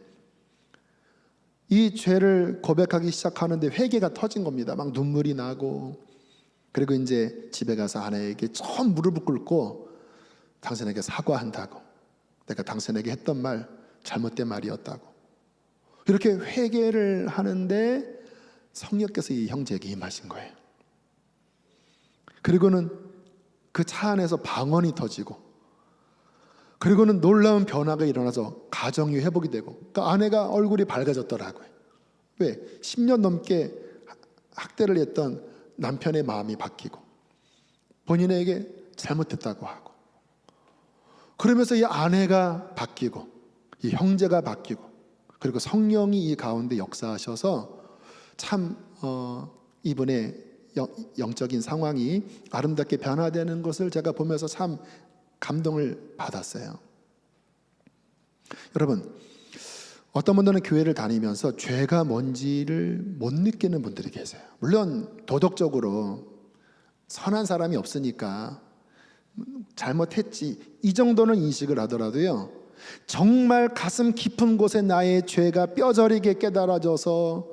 이 죄를 고백하기 시작하는데 회개가 터진 겁니다. 막 눈물이 나고, 그리고 이제 집에 가서 아내에게 처음 무릎을 꿇고 당신에게 사과한다고, 내가 당신에게 했던 말 잘못된 말이었다고, 이렇게 회개를 하는데 성령께서 이 형제에게 임하신 거예요. 그리고는 그 차 안에서 방언이 터지고, 그리고는 놀라운 변화가 일어나서 가정이 회복이 되고, 그러니까 아내가 얼굴이 밝아졌더라고요. 왜? 10년 넘게 학대를 했던 남편의 마음이 바뀌고, 본인에게 잘못했다고 하고, 그러면서 이 아내가 바뀌고, 이 형제가 바뀌고, 그리고 성령이 이 가운데 역사하셔서 참 이분의 영적인 상황이 아름답게 변화되는 것을 제가 보면서 참 감동을 받았어요. 여러분, 어떤 분들은 교회를 다니면서 죄가 뭔지를 못 느끼는 분들이 계세요. 물론 도덕적으로 선한 사람이 없으니까 잘못했지 이 정도는 인식을 하더라도요, 정말 가슴 깊은 곳에 나의 죄가 뼈저리게 깨달아져서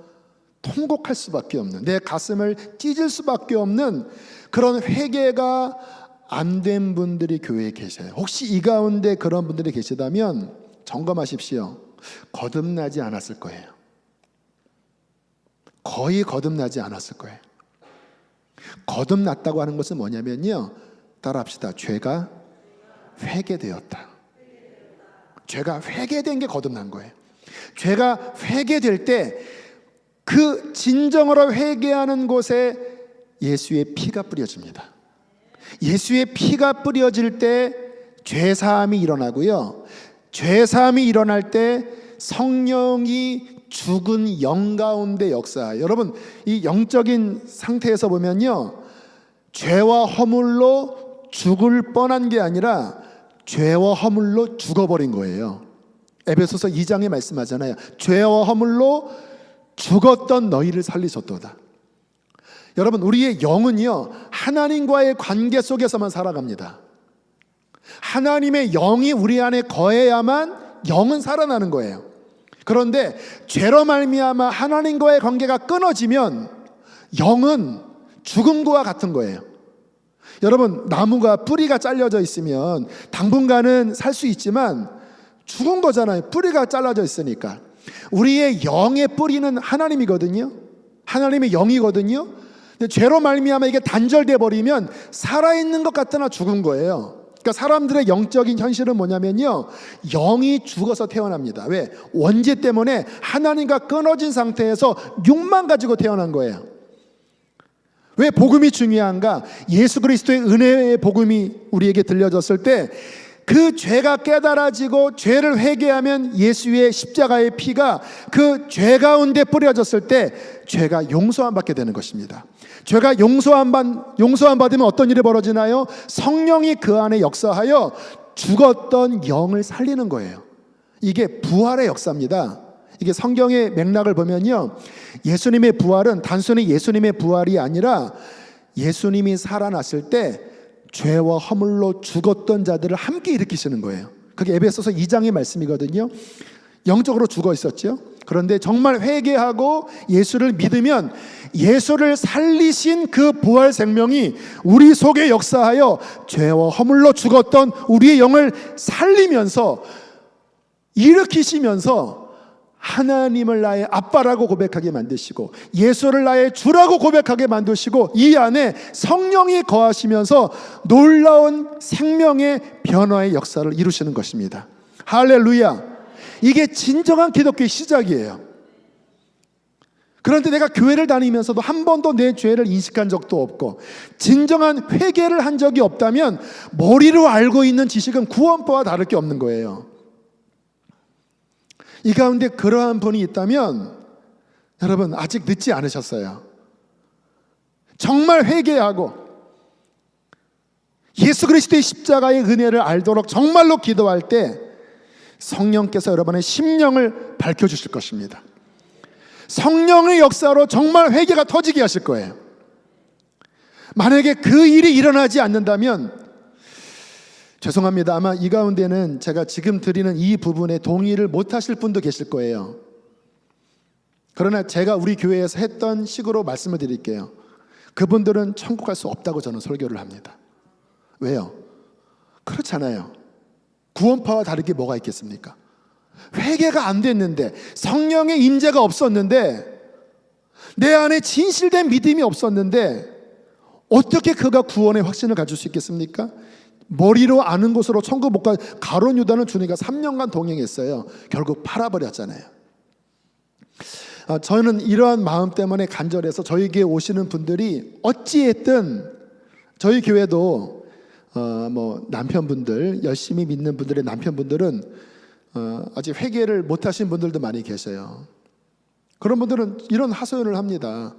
통곡할 수밖에 없는, 내 가슴을 찢을 수밖에 없는 그런 회개가 안 된 분들이 교회에 계셔요. 혹시 이 가운데 그런 분들이 계시다면 점검하십시오. 거듭나지 않았을 거예요. 거의 거듭나지 않았을 거예요. 거듭났다고 하는 것은 뭐냐면요, 따라합시다. 죄가 회개되었다. 죄가 회개된 게 거듭난 거예요. 죄가 회개될 때 그 진정으로 회개하는 곳에 예수의 피가 뿌려집니다. 예수의 피가 뿌려질 때 죄사함이 일어나고요, 죄사함이 일어날 때 성령이 죽은 영 가운데 역사. 여러분, 이 영적인 상태에서 보면요, 죄와 허물로 죽을 뻔한 게 아니라 죄와 허물로 죽어버린 거예요. 에베소서 2장에 말씀하잖아요. 죄와 허물로 죽었던 너희를 살리셨도다. 여러분, 우리의 영은요, 하나님과의 관계 속에서만 살아갑니다. 하나님의 영이 우리 안에 거해야만 영은 살아나는 거예요. 그런데 죄로 말미암아 하나님과의 관계가 끊어지면 영은 죽음과 같은 거예요. 여러분, 나무가 뿌리가 잘려져 있으면 당분간은 살 수 있지만 죽은 거잖아요. 뿌리가 잘라져 있으니까. 우리의 영의 뿌리는 하나님이거든요. 하나님의 영이거든요. 근데 죄로 말미암아 이게 단절돼 버리면 살아있는 것 같으나 죽은 거예요. 그러니까 사람들의 영적인 현실은 뭐냐면요, 영이 죽어서 태어납니다. 왜? 원죄 때문에 하나님과 끊어진 상태에서 육만 가지고 태어난 거예요. 왜 복음이 중요한가? 예수 그리스도의 은혜의 복음이 우리에게 들려졌을 때 그 죄가 깨달아지고 죄를 회개하면 예수의 십자가의 피가 그 죄 가운데 뿌려졌을 때 죄가 용서함 받게 되는 것입니다. 죄가 용서함 받으면 어떤 일이 벌어지나요? 성령이 그 안에 역사하여 죽었던 영을 살리는 거예요. 이게 부활의 역사입니다. 이게 성경의 맥락을 보면요, 예수님의 부활은 단순히 예수님의 부활이 아니라 예수님이 살아났을 때 죄와 허물로 죽었던 자들을 함께 일으키시는 거예요. 그게 에베소서 2장의 말씀이거든요. 영적으로 죽어 있었죠. 그런데 정말 회개하고 예수를 믿으면 예수를 살리신 그 부활 생명이 우리 속에 역사하여 죄와 허물로 죽었던 우리의 영을 살리면서 일으키시면서 하나님을 나의 아빠라고 고백하게 만드시고 예수를 나의 주라고 고백하게 만드시고 이 안에 성령이 거하시면서 놀라운 생명의 변화의 역사를 이루시는 것입니다. 할렐루야. 이게 진정한 기독교의 시작이에요. 그런데 내가 교회를 다니면서도 한 번도 내 죄를 인식한 적도 없고 진정한 회개를 한 적이 없다면 머리로 알고 있는 지식은 구원법과 다를 게 없는 거예요. 이 가운데 그러한 분이 있다면 여러분, 아직 늦지 않으셨어요. 정말 회개하고 예수 그리스도의 십자가의 은혜를 알도록 정말로 기도할 때 성령께서 여러분의 심령을 밝혀주실 것입니다. 성령의 역사로 정말 회개가 터지게 하실 거예요. 만약에 그 일이 일어나지 않는다면 죄송합니다. 아마 이 가운데는 제가 지금 드리는 이 부분에 동의를 못 하실 분도 계실 거예요. 그러나 제가 우리 교회에서 했던 식으로 말씀을 드릴게요. 그분들은 천국 갈 수 없다고 저는 설교를 합니다. 왜요? 그렇잖아요. 구원파와 다르게 뭐가 있겠습니까? 회개가 안 됐는데, 성령의 임재가 없었는데, 내 안에 진실된 믿음이 없었는데 어떻게 그가 구원의 확신을 가질 수 있겠습니까? 머리로 아는 곳으로 천국 못 가. 가룟 유다는 주님과 3년간 동행했어요. 결국 팔아버렸잖아요. 저는 이러한 마음 때문에 간절해서 저에게 오시는 분들이 어찌했든 저희 교회도 남편분들, 열심히 믿는 분들의 남편분들은 아직 회개를 못하신 분들도 많이 계셔요. 그런 분들은 이런 하소연을 합니다.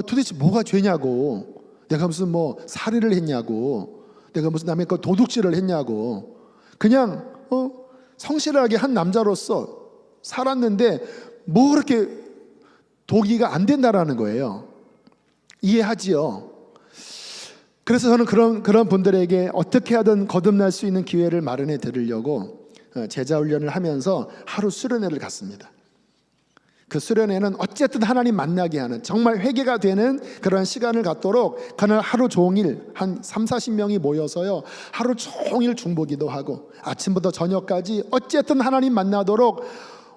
도대체 뭐가 죄냐고, 내가 무슨 살인을 했냐고, 내가 무슨 남의 거 도둑질을 했냐고, 그냥 성실하게 한 남자로서 살았는데 뭐 그렇게 도기가 안 된다라는 거예요. 이해하지요? 그래서 저는 그런 분들에게 어떻게 하든 거듭날 수 있는 기회를 마련해 드리려고 제자 훈련을 하면서 하루 수련회를 갔습니다. 그 수련회는 어쨌든 하나님 만나게 하는, 정말 회개가 되는 그런 시간을 갖도록 그날 하루 종일 한 30-40명이 모여서요, 하루 종일 중보기도 하고 아침부터 저녁까지 어쨌든 하나님 만나도록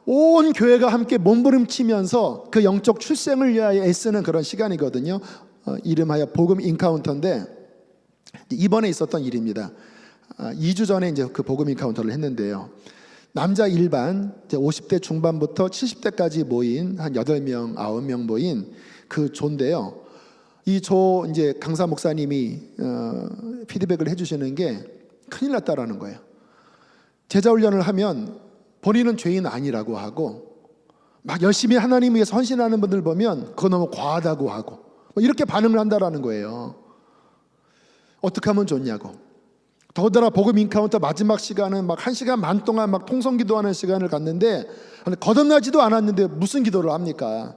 온 교회가 함께 몸부림치면서 그 영적 출생을 위하여 애쓰는 그런 시간이거든요. 이름하여 복음 인카운터인데, 이번에 있었던 일입니다. 2주 전에 이제 그 복음 인카운터를 했는데요. 남자 일반, 이제 50대 중반부터 70대까지 모인 한 8명, 9명 모인 그 조인데요. 이 조 이제 강사 목사님이 피드백을 해주시는 게 큰일 났다라는 거예요. 제자 훈련을 하면 본인은 죄인 아니라고 하고, 막 열심히 하나님 위해서 헌신하는 분들 보면 그거 너무 과하다고 하고, 이렇게 반응을 한다라는 거예요. 어떻게 하면 좋냐고. 더더라 복음 인카운터 마지막 시간은 막 1시간 반 동안 막 통성기도하는 시간을 갖는데, 거듭나지도 않았는데 무슨 기도를 합니까?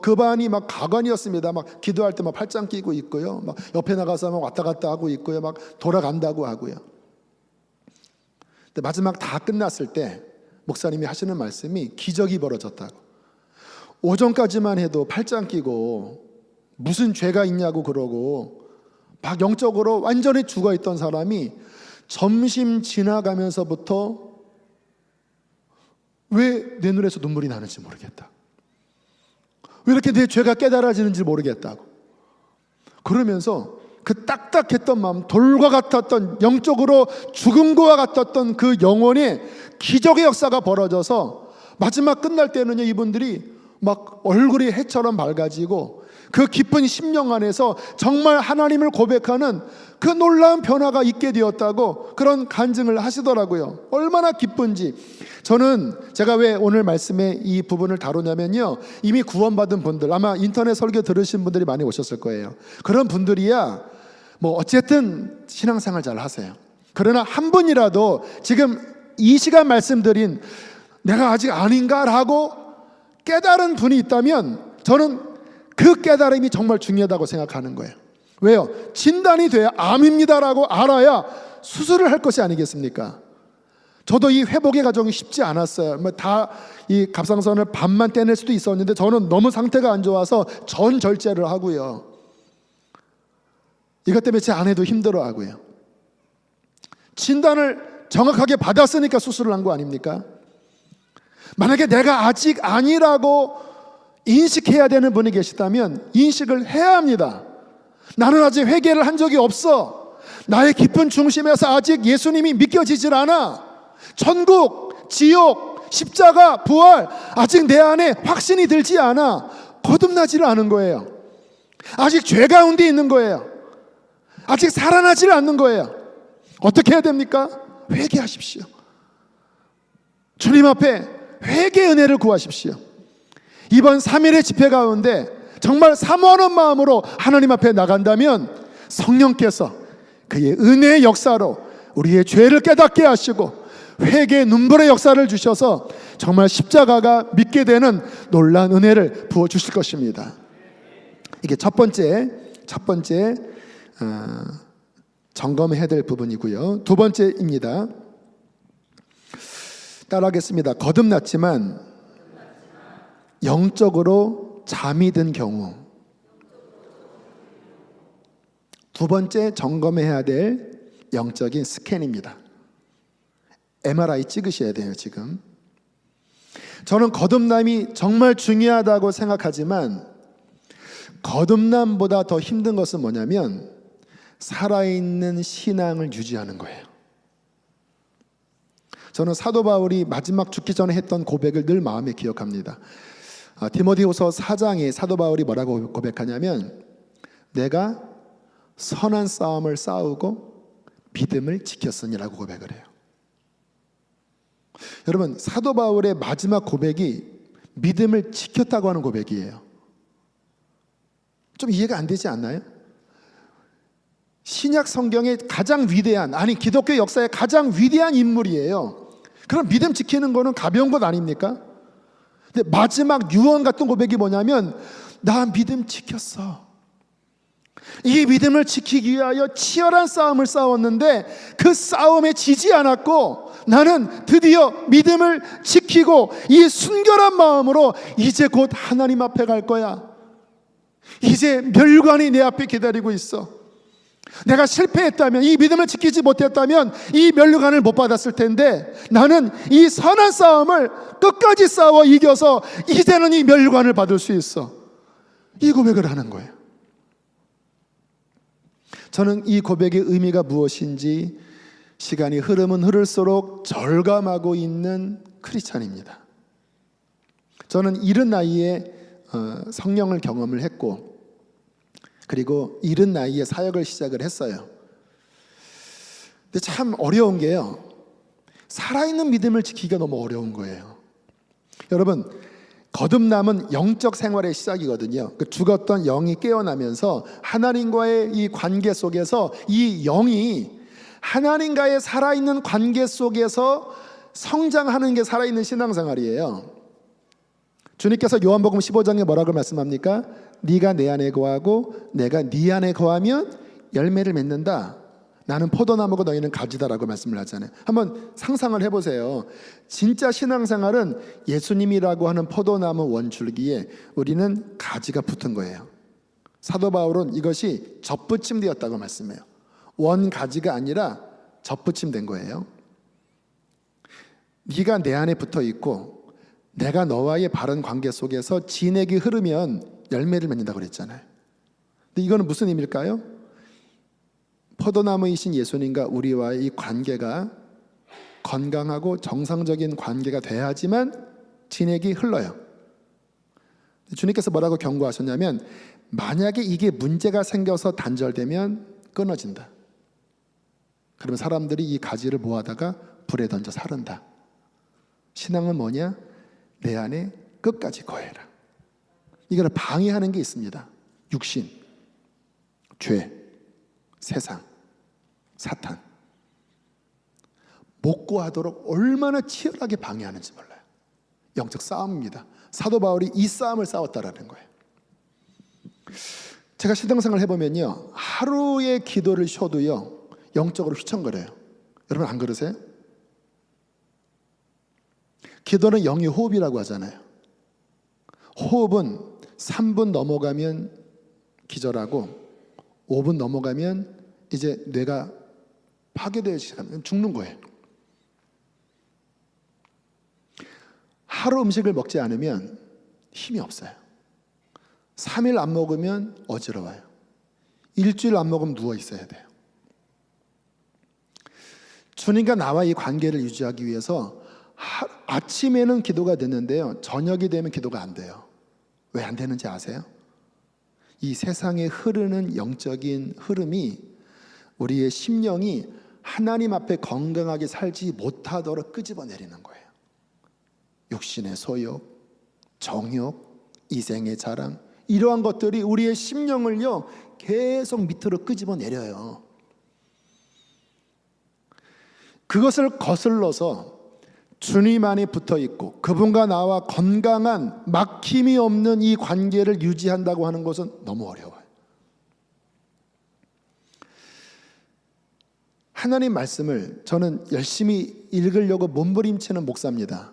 그 반이 막 가관이었습니다. 막 기도할 때 막 팔짱 끼고 있고요, 막 옆에 나가서 막 왔다 갔다 하고 있고요, 막 돌아간다고 하고요. 근데 마지막 다 끝났을 때 목사님이 하시는 말씀이 기적이 벌어졌다고. 오전까지만 해도 팔짱 끼고 무슨 죄가 있냐고 그러고 막 영적으로 완전히 죽어있던 사람이 점심 지나가면서부터 왜 내 눈에서 눈물이 나는지 모르겠다, 왜 이렇게 내 죄가 깨달아지는지 모르겠다고 그러면서 그 딱딱했던 마음, 돌과 같았던, 영적으로 죽음과 같았던 그 영혼의 기적의 역사가 벌어져서 마지막 끝날 때는요, 이분들이 막 얼굴이 해처럼 밝아지고 그 깊은 심령 안에서 정말 하나님을 고백하는 그 놀라운 변화가 있게 되었다고 그런 간증을 하시더라고요. 얼마나 기쁜지. 저는 제가 왜 오늘 말씀에 이 부분을 다루냐면요, 이미 구원받은 분들, 아마 인터넷 설교 들으신 분들이 많이 오셨을 거예요. 그런 분들이야 어쨌든 신앙생활 잘 하세요. 그러나 한 분이라도 지금 이 시간 말씀드린 내가 아직 아닌가라고 깨달은 분이 있다면 저는 그 깨달음이 정말 중요하다고 생각하는 거예요. 왜요? 진단이 돼야 암입니다라고 알아야 수술을 할 것이 아니겠습니까? 저도 이 회복의 과정이 쉽지 않았어요. 다 이 갑상선을 반만 떼낼 수도 있었는데 저는 너무 상태가 안 좋아서 전절제를 하고요, 이것 때문에 제 아내도 힘들어하고요. 진단을 정확하게 받았으니까 수술을 한 거 아닙니까? 만약에 내가 아직 아니라고 인식해야 되는 분이 계시다면 인식을 해야 합니다. 나는 아직 회개를 한 적이 없어. 나의 깊은 중심에서 아직 예수님이 믿겨지질 않아. 천국, 지옥, 십자가, 부활, 아직 내 안에 확신이 들지 않아. 거듭나지를 않은 거예요. 아직 죄 가운데 있는 거예요. 아직 살아나지를 않는 거예요. 어떻게 해야 됩니까? 회개하십시오. 주님 앞에 회개 은혜를 구하십시오. 이번 3일의 집회 가운데 정말 사모하는 마음으로 하나님 앞에 나간다면 성령께서 그의 은혜의 역사로 우리의 죄를 깨닫게 하시고 회개의 눈물의 역사를 주셔서 정말 십자가가 믿게 되는 놀라운 은혜를 부어주실 것입니다. 이게 첫 번째 점검해야 될 부분이고요. 두 번째입니다. 따라하겠습니다. 거듭났지만 영적으로 잠이 든 경우. 두 번째 점검해야 될 영적인 스캔입니다. MRI 찍으셔야 돼요. 지금 저는 거듭남이 정말 중요하다고 생각하지만 거듭남보다 더 힘든 것은 뭐냐면 살아있는 신앙을 유지하는 거예요. 저는 사도 바울이 마지막 죽기 전에 했던 고백을 늘 마음에 기억합니다. 디모데후서 4장에 사도 바울이 뭐라고 고백하냐면 내가 선한 싸움을 싸우고 믿음을 지켰으니라고 고백을 해요. 여러분, 사도 바울의 마지막 고백이 믿음을 지켰다고 하는 고백이에요. 좀 이해가 안 되지 않나요? 신약 성경의 가장 위대한, 아니 기독교 역사의 가장 위대한 인물이에요. 그럼 믿음 지키는 거는 가벼운 것 아닙니까? 근데 마지막 유언 같은 고백이 뭐냐면 나 믿음 지켰어. 이 믿음을 지키기 위하여 치열한 싸움을 싸웠는데 그 싸움에 지지 않았고 나는 드디어 믿음을 지키고 이 순결한 마음으로 이제 곧 하나님 앞에 갈 거야. 이제 멸관이 내 앞에 기다리고 있어. 내가 실패했다면, 이 믿음을 지키지 못했다면 이 멸관을 못 받았을 텐데 나는 이 선한 싸움을 끝까지 싸워 이겨서 이제는 이 멸관을 받을 수 있어. 이 고백을 하는 거예요. 저는 이 고백의 의미가 무엇인지 시간이 흐르면 흐를수록 절감하고 있는 크리스찬입니다. 저는 이른 나이에 성령을 경험을 했고 그리고 이른 나이에 사역을 시작을 했어요. 근데 참 어려운 게요, 살아있는 믿음을 지키기가 너무 어려운 거예요. 여러분, 거듭남은 영적 생활의 시작이거든요. 죽었던 영이 깨어나면서 하나님과의 이 관계 속에서 이 영이 하나님과의 살아있는 관계 속에서 성장하는 게 살아있는 신앙생활이에요. 주님께서 요한복음 15장에 뭐라고 말씀합니까? 네가 내 안에 거하고 내가 네 안에 거하면 열매를 맺는다. 나는 포도나무고 너희는 가지다라고 말씀을 하잖아요. 한번 상상을 해보세요. 진짜 신앙생활은 예수님이라고 하는 포도나무 원줄기에 우리는 가지가 붙은 거예요. 사도 바울은 이것이 접붙임되었다고 말씀해요. 원 가지가 아니라 접붙임된 거예요. 네가 내 안에 붙어 있고 내가 너와의 바른 관계 속에서 진액이 흐르면 열매를 맺는다고 그랬잖아요. 근데 이거는 무슨 의미일까요? 포도나무이신 예수님과 우리와의 이 관계가 건강하고 정상적인 관계가 돼야지만 진액이 흘러요. 주님께서 뭐라고 경고하셨냐면 만약에 이게 문제가 생겨서 단절되면 끊어진다. 그러면 사람들이 이 가지를 모아다가 불에 던져 사른다. 신앙은 뭐냐? 내 안에 끝까지 거해라. 이걸 방해하는 게 있습니다. 육신, 죄, 세상, 사탄. 못 구하도록 얼마나 치열하게 방해하는지 몰라요. 영적 싸움입니다. 사도 바울이 이 싸움을 싸웠다라는 거예요. 제가 신앙생활 해보면요, 하루의 기도를 쉬어도요 영적으로 휘청거려요. 여러분 안 그러세요? 기도는 영의 호흡이라고 하잖아요. 호흡은 3분 넘어가면 기절하고 5분 넘어가면 이제 뇌가 파괴되기 시작하면 죽는 거예요. 하루 음식을 먹지 않으면 힘이 없어요. 3일 안 먹으면 어지러워요. 일주일 안 먹으면 누워 있어야 돼요. 주님과 나와 이 관계를 유지하기 위해서 아침에는 기도가 되는데요, 저녁이 되면 기도가 안 돼요. 왜 안 되는지 아세요? 이 세상에 흐르는 영적인 흐름이 우리의 심령이 하나님 앞에 건강하게 살지 못하도록 끄집어내리는 거예요. 육신의 소욕, 정욕, 이생의 자랑, 이러한 것들이 우리의 심령을요 계속 밑으로 끄집어내려요. 그것을 거슬러서 주님 안에 붙어 있고 그분과 나와 건강한 막힘이 없는 이 관계를 유지한다고 하는 것은 너무 어려워요. 하나님 말씀을 저는 열심히 읽으려고 몸부림치는 목사입니다.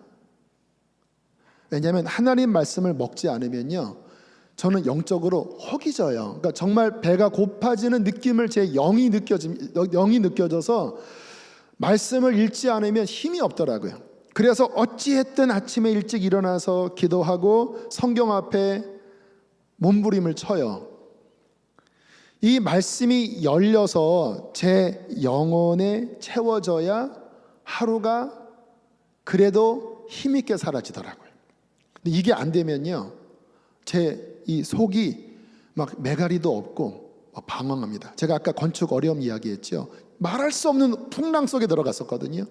왜냐하면 하나님 말씀을 먹지 않으면요, 저는 영적으로 허기져요. 그러니까 정말 배가 고파지는 느낌을 제 영이 느껴져서 말씀을 읽지 않으면 힘이 없더라고요. 그래서 어찌했든 아침에 일찍 일어나서 기도하고 성경 앞에 몸부림을 쳐요. 이 말씀이 열려서 제 영혼에 채워져야 하루가 그래도 힘있게 사라지더라고요. 근데 이게 안 되면요, 제 이 속이 막 메가리도 없고 막 방황합니다. 제가 아까 건축 어려움 이야기했죠. 말할 수 없는 풍랑 속에 들어갔었거든요.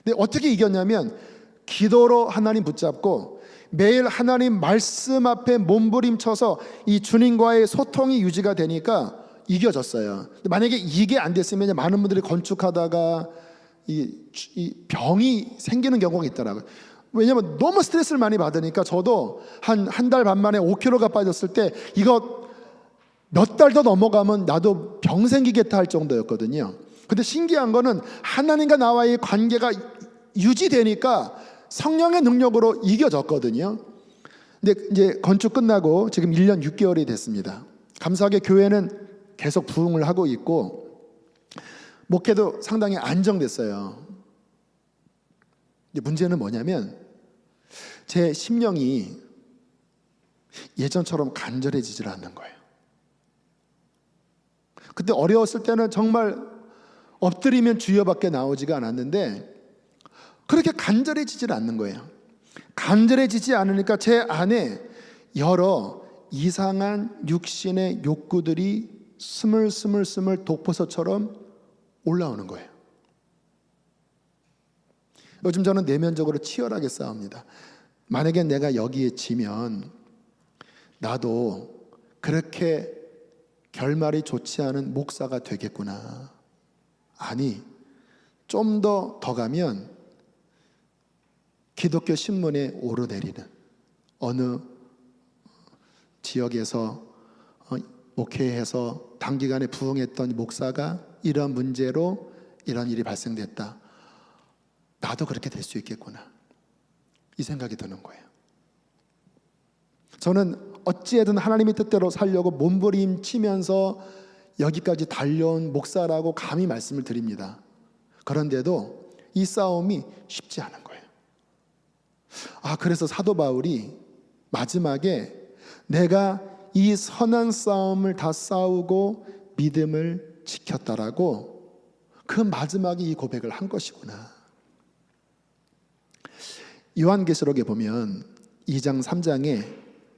근데 어떻게 이겼냐면 기도로 하나님 붙잡고 매일 하나님 말씀 앞에 몸부림쳐서 이 주님과의 소통이 유지가 되니까 이겨졌어요. 근데 만약에 이게 안 됐으면 많은 분들이 건축하다가 이 병이 생기는 경우가 있더라고요. 왜냐하면 너무 스트레스를 많이 받으니까 저도 한 달 반 만에 5kg가 빠졌을 때 이거 몇 달 더 넘어가면 나도 병 생기겠다 할 정도였거든요. 근데 신기한 거는 하나님과 나와의 관계가 유지되니까 성령의 능력으로 이겨졌거든요. 근데 이제 건축 끝나고 지금 1년 6개월이 됐습니다. 감사하게 교회는 계속 부흥을 하고 있고 목회도 상당히 안정됐어요. 근데 문제는 뭐냐면 제 심령이 예전처럼 간절해지질 않는 거예요. 그때 어려웠을 때는 정말 엎드리면 주여밖에 나오지가 않았는데 그렇게 간절해지질 않는 거예요. 간절해지지 않으니까 제 안에 여러 이상한 육신의 욕구들이 스물스물 독버섯처럼 올라오는 거예요. 요즘 저는 내면적으로 치열하게 싸웁니다. 만약에 내가 여기에 지면 나도 그렇게 결말이 좋지 않은 목사가 되겠구나. 아니, 좀 더 가면 기독교 신문에 오르내리는 어느 지역에서 목회해서 단기간에 부흥했던 목사가 이런 문제로 이런 일이 발생됐다. 나도 그렇게 될 수 있겠구나. 이 생각이 드는 거예요. 저는 어찌해든 하나님의 뜻대로 살려고 몸부림치면서 여기까지 달려온 목사라고 감히 말씀을 드립니다. 그런데도 이 싸움이 쉽지 않은 거예요. 그래서 사도 바울이 마지막에 내가 이 선한 싸움을 다 싸우고 믿음을 지켰다라고 그 마지막에 이 고백을 한 것이구나. 요한계시록에 보면 2장 3장에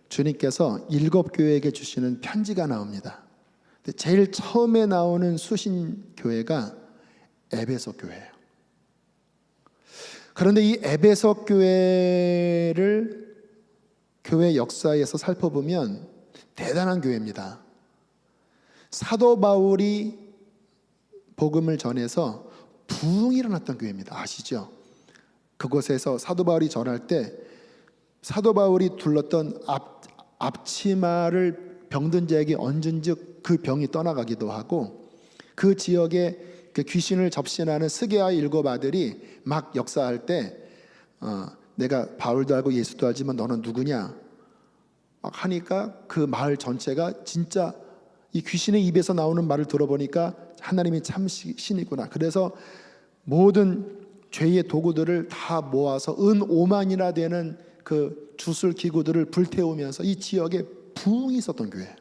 주님께서 7교회에게 주시는 편지가 나옵니다. 제일 처음에 나오는 수신교회가 에베소 교회예요. 그런데 이 에베소 교회를 교회 역사에서 살펴보면 대단한 교회입니다. 사도 바울이 복음을 전해서 부흥이 일어났던 교회입니다. 아시죠? 그곳에서 사도 바울이 전할 때 사도 바울이 둘렀던 앞치마를 병든 자에게 얹은즉 그 병이 떠나가기도 하고 그 지역에 그 귀신을 접신하는 스게아의 7 아들이 막 역사할 때 내가 바울도 알고 예수도 알지만 너는 누구냐 막 하니까 그 마을 전체가 진짜 이 귀신의 입에서 나오는 말을 들어보니까 하나님이 참 신이구나. 그래서 모든 죄의 도구들을 다 모아서 은 5만이나 되는 그 주술 기구들을 불태우면서 이 지역에 부흥이 있었던 교회예요.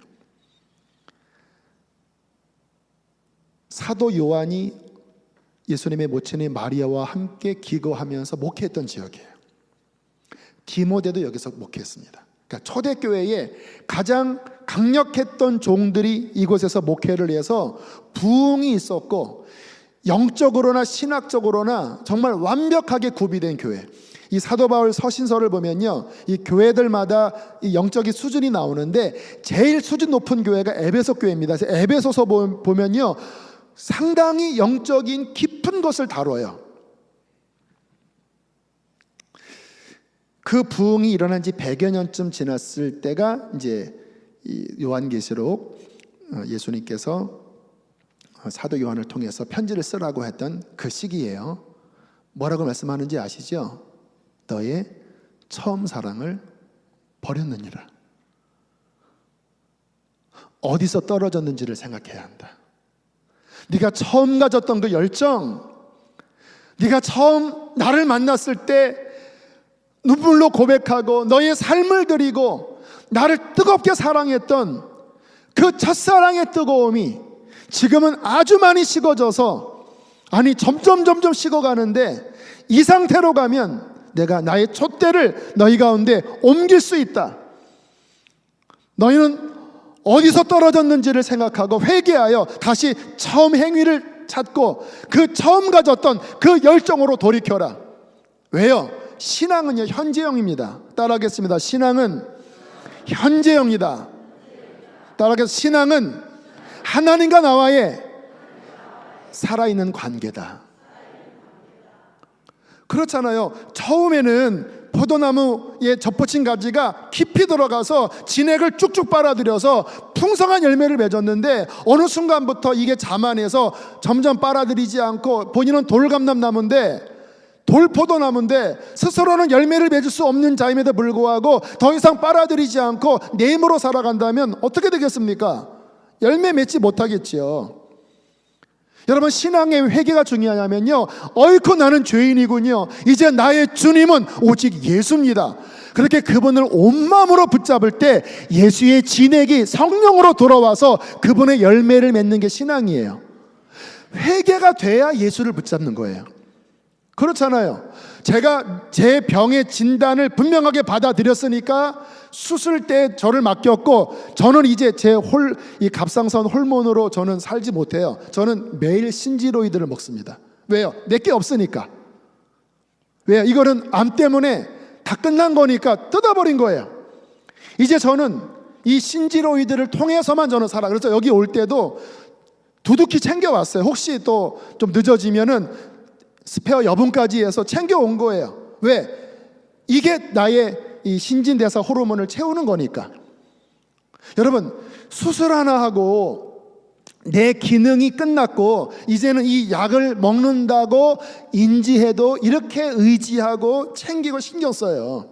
사도 요한이 예수님의 모친인 마리아와 함께 기거하면서 목회했던 지역이에요. 디모데도 여기서 목회했습니다. 그러니까 초대교회에 가장 강력했던 종들이 이곳에서 목회를 해서 부흥이 있었고 영적으로나 신학적으로나 정말 완벽하게 구비된 교회. 이 사도 바울 서신서를 보면요, 이 교회들마다 이 영적인 수준이 나오는데 제일 수준 높은 교회가 에베소 교회입니다. 그래서 에베소서 보면요, 상당히 영적인 깊은 것을 다뤄요. 그 부흥이 일어난 지 100여 년쯤 지났을 때가 이제 이 요한계시록 예수님께서 사도 요한을 통해서 편지를 쓰라고 했던 그 시기예요. 뭐라고 말씀하는지 아시죠? 너의 처음 사랑을 버렸느니라. 어디서 떨어졌는지를 생각해야 한다. 네가 처음 가졌던 그 열정, 네가 처음 나를 만났을 때 눈물로 고백하고 너의 삶을 드리고 나를 뜨겁게 사랑했던 그 첫사랑의 뜨거움이 지금은 아주 많이 식어져서, 아니 점점 식어가는데, 이 상태로 가면 내가 나의 촛대를 너희 가운데 옮길 수 있다. 너희는 어디서 떨어졌는지를 생각하고 회개하여 다시 처음 행위를 찾고 그 처음 가졌던 그 열정으로 돌이켜라. 왜요? 신앙은요, 현재형입니다. 따라하겠습니다. 신앙은 현재형이다. 따라하겠습니다. 신앙은 하나님과 나와의 살아있는 관계다. 그렇잖아요. 처음에는 포도나무에 접붙인 가지가 깊이 들어가서 진액을 쭉쭉 빨아들여서 풍성한 열매를 맺었는데, 어느 순간부터 이게 자만해서 점점 빨아들이지 않고, 본인은 돌감람나무인데, 돌포도나무인데 스스로는 열매를 맺을 수 없는 자임에도 불구하고 더 이상 빨아들이지 않고 내 힘으로 살아간다면 어떻게 되겠습니까? 열매 맺지 못하겠지요. 여러분, 신앙의 회개가 중요하냐면요, 어이쿠 나는 죄인이군요, 이제 나의 주님은 오직 예수입니다. 그렇게 그분을 온 마음으로 붙잡을 때 예수의 진액이 성령으로 돌아와서 그분의 열매를 맺는 게 신앙이에요. 회개가 돼야 예수를 붙잡는 거예요. 그렇잖아요. 제가 제 병의 진단을 분명하게 받아들였으니까 수술 때 저를 맡겼고, 저는 이제 이 갑상선 호르몬으로 저는 살지 못해요. 저는 매일 신지로이드를 먹습니다. 왜요? 내게 없으니까. 왜요? 이거는 암 때문에 다 끝난 거니까 뜯어버린 거예요. 이제 저는 이 신지로이드를 통해서만 저는 살아. 그래서 여기 올 때도 두둑히 챙겨왔어요. 혹시 또 좀 늦어지면은 스페어 여분까지 해서 챙겨온 거예요. 왜? 이게 나의 이 신진대사 호르몬을 채우는 거니까. 여러분, 수술 하나 하고 내 기능이 끝났고 이제는 이 약을 먹는다고 인지해도 이렇게 의지하고 챙기고 신경 써요.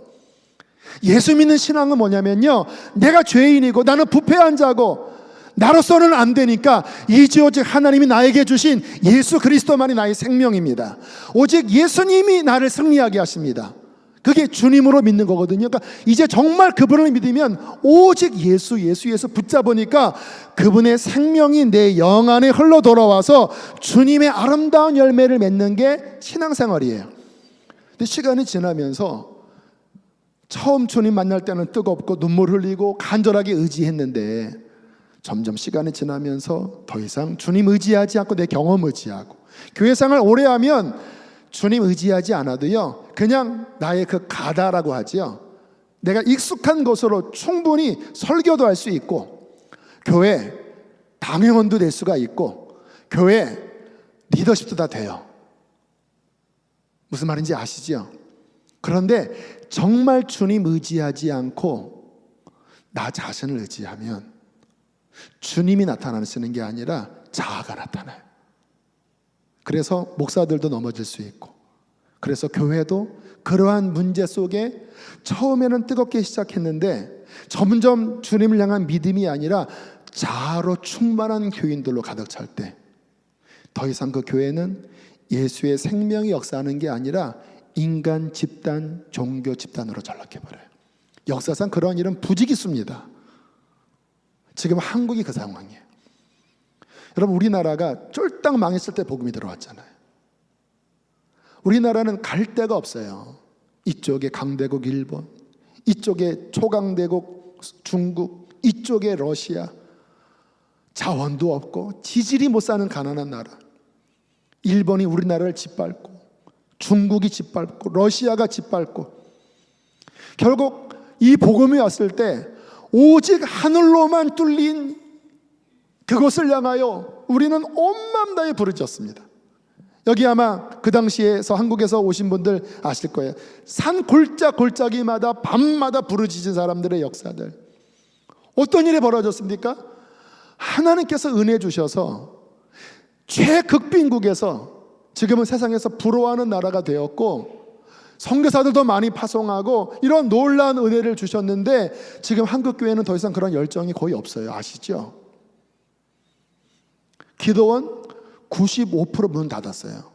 예수 믿는 신앙은 뭐냐면요, 내가 죄인이고 나는 부패한 자고 나로서는 안 되니까 이제 오직 하나님이 나에게 주신 예수 그리스도만이 나의 생명입니다. 오직 예수님이 나를 승리하게 하십니다. 그게 주님으로 믿는 거거든요. 그러니까 이제 정말 그분을 믿으면 오직 예수 붙잡으니까 그분의 생명이 내 영 안에 흘러 돌아와서 주님의 아름다운 열매를 맺는 게 신앙생활이에요. 근데 시간이 지나면서 처음 주님 만날 때는 뜨겁고 눈물 흘리고 간절하게 의지했는데, 점점 시간이 지나면서 더 이상 주님 의지하지 않고 내 경험 의지하고, 교회 생활 오래 하면 주님 의지하지 않아도요, 그냥 나의 그 가다라고 하지요, 내가 익숙한 것으로 충분히 설교도 할 수 있고, 교회 당회원도 될 수가 있고, 교회 리더십도 다 돼요. 무슨 말인지 아시죠? 그런데 정말 주님 의지하지 않고 나 자신을 의지하면 주님이 나타나시는 게 아니라 자아가 나타나요. 그래서 목사들도 넘어질 수 있고, 그래서 교회도 그러한 문제 속에 처음에는 뜨겁게 시작했는데 점점 주님을 향한 믿음이 아니라 자아로 충만한 교인들로 가득 찰 때 더 이상 그 교회는 예수의 생명이 역사하는 게 아니라 인간 집단, 종교 집단으로 전락해버려요. 역사상 그러한 일은 부지기수입니다. 지금 한국이 그 상황이에요. 여러분, 우리나라가 쫄딱 망했을 때 복음이 들어왔잖아요. 우리나라는 갈 데가 없어요. 이쪽에 강대국 일본, 이쪽에 초강대국 중국, 이쪽에 러시아, 자원도 없고 지질이 못 사는 가난한 나라. 일본이 우리나라를 짓밟고, 중국이 짓밟고, 러시아가 짓밟고, 결국 이 복음이 왔을 때 오직 하늘로만 뚫린 그것을 향하여 우리는 온 마음 다해 부르짖었습니다. 여기 아마 그 당시에서 한국에서 오신 분들 아실 거예요. 산 골짜기마다 밤마다 부르짖은 사람들의 역사들. 어떤 일이 벌어졌습니까? 하나님께서 은혜 주셔서 최극빈국에서 지금은 세상에서 부러워하는 나라가 되었고, 선교사들도 많이 파송하고 이런 놀라운 은혜를 주셨는데, 지금 한국교회는 더 이상 그런 열정이 거의 없어요. 아시죠? 기도원 95% 문 닫았어요.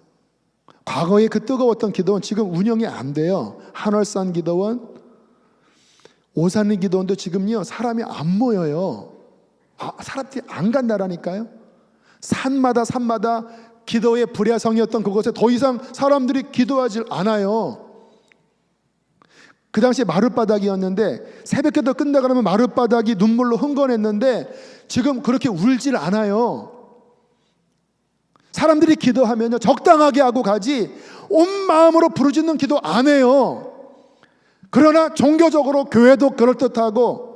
과거에 그 뜨거웠던 기도원 지금 운영이 안 돼요. 한월산 기도원, 오산리 기도원도 지금요 사람이 안 모여요. 사람들이 안 간다라니까요. 산마다 기도의 불야성이었던 그곳에 더 이상 사람들이 기도하지 않아요. 그 당시에 마룻바닥이었는데 새벽기도 끝나고 나면 마룻바닥이 눈물로 흥건했는데 지금 그렇게 울질 않아요. 사람들이 기도하면요 적당하게 하고 가지 온 마음으로 부르짖는 기도 안 해요. 그러나 종교적으로 교회도 그럴듯하고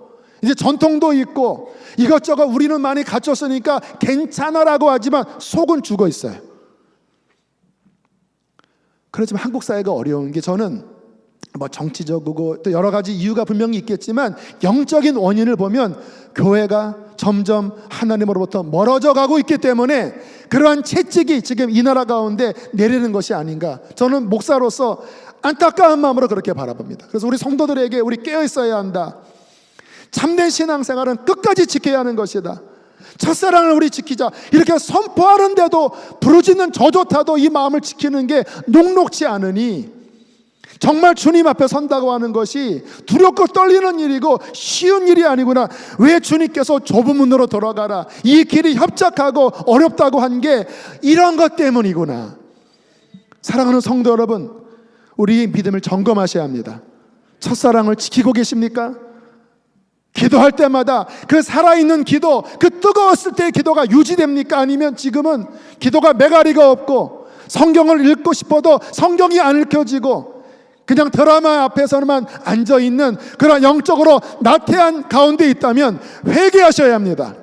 이제 전통도 있고 이것저것 우리는 많이 갖췄으니까 괜찮아라고 하지만 속은 죽어 있어요. 그렇지만 한국 사회가 어려운 게, 저는 뭐 정치적이고 또 여러 가지 이유가 분명히 있겠지만 영적인 원인을 보면 교회가 점점 하나님으로부터 멀어져 가고 있기 때문에 그러한 채찍이 지금 이 나라 가운데 내리는 것이 아닌가, 저는 목사로서 안타까운 마음으로 그렇게 바라봅니다. 그래서 우리 성도들에게 우리 깨어 있어야 한다. 참된 신앙생활은 끝까지 지켜야 하는 것이다. 첫사랑을 우리 지키자. 이렇게 선포하는데도 부르짖는 저조차도 이 마음을 지키는 게 녹록지 않으니, 정말 주님 앞에 선다고 하는 것이 두렵고 떨리는 일이고 쉬운 일이 아니구나. 왜 주님께서 좁은 문으로 돌아가라, 이 길이 협착하고 어렵다고 한 게 이런 것 때문이구나. 사랑하는 성도 여러분, 우리의 믿음을 점검하셔야 합니다. 첫사랑을 지키고 계십니까? 기도할 때마다 그 살아있는 기도, 그 뜨거웠을 때의 기도가 유지됩니까? 아니면 지금은 기도가 메가리가 없고 성경을 읽고 싶어도 성경이 안 읽혀지고 그냥 드라마 앞에서만 앉아있는 그런 영적으로 나태한 가운데 있다면 회개하셔야 합니다.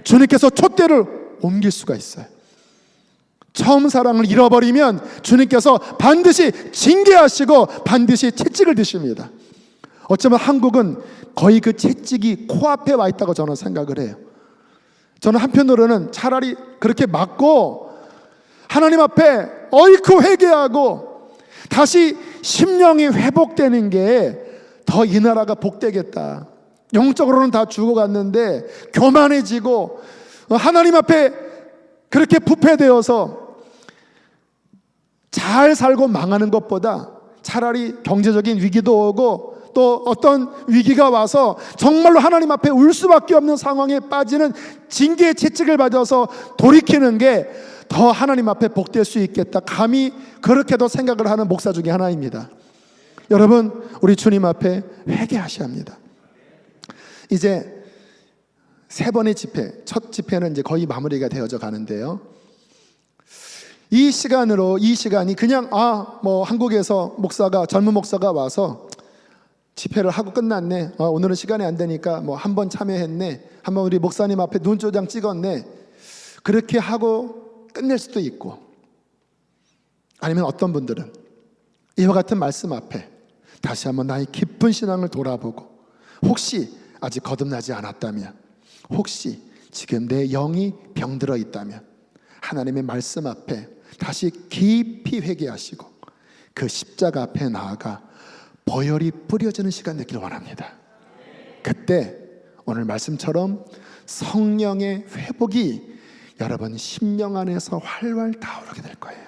주님께서 촛대를 옮길 수가 있어요. 처음 사랑을 잃어버리면 주님께서 반드시 징계하시고 반드시 채찍을 드십니다. 어쩌면 한국은 거의 그 채찍이 코앞에 와 있다고 저는 생각을 해요. 저는 한편으로는 차라리 그렇게 맞고 하나님 앞에 얽히 회개하고 다시 심령이 회복되는 게 더 이 나라가 복되겠다. 영적으로는 다 죽어갔는데 교만해지고 하나님 앞에 그렇게 부패되어서 잘 살고 망하는 것보다 차라리 경제적인 위기도 오고 또 어떤 위기가 와서 정말로 하나님 앞에 울 수밖에 없는 상황에 빠지는 징계의 채찍을 받아서 돌이키는 게 더 하나님 앞에 복될 수 있겠다, 감히 그렇게도 생각을 하는 목사 중에 하나입니다. 여러분, 우리 주님 앞에 회개하셔야 합니다. 이제 세 번의 집회, 첫 집회는 이제 거의 마무리가 되어져 가는데요. 이 시간이 그냥 뭐 한국에서 젊은 목사가 와서 집회를 하고 끝났네, 오늘은 시간이 안 되니까 뭐 한 번 참여했네, 한번 우리 목사님 앞에 눈조장 찍었네, 그렇게 하고 끝낼 수도 있고, 아니면 어떤 분들은 이와 같은 말씀 앞에 다시 한번 나의 깊은 신앙을 돌아보고, 혹시 아직 거듭나지 않았다면, 혹시 지금 내 영이 병들어 있다면 하나님의 말씀 앞에 다시 깊이 회개하시고 그 십자가 앞에 나아가 보혈이 뿌려지는 시간 되기를 원합니다. 그때 오늘 말씀처럼 성령의 회복이 여러분 심령 안에서 활활 타오르게 될 거예요.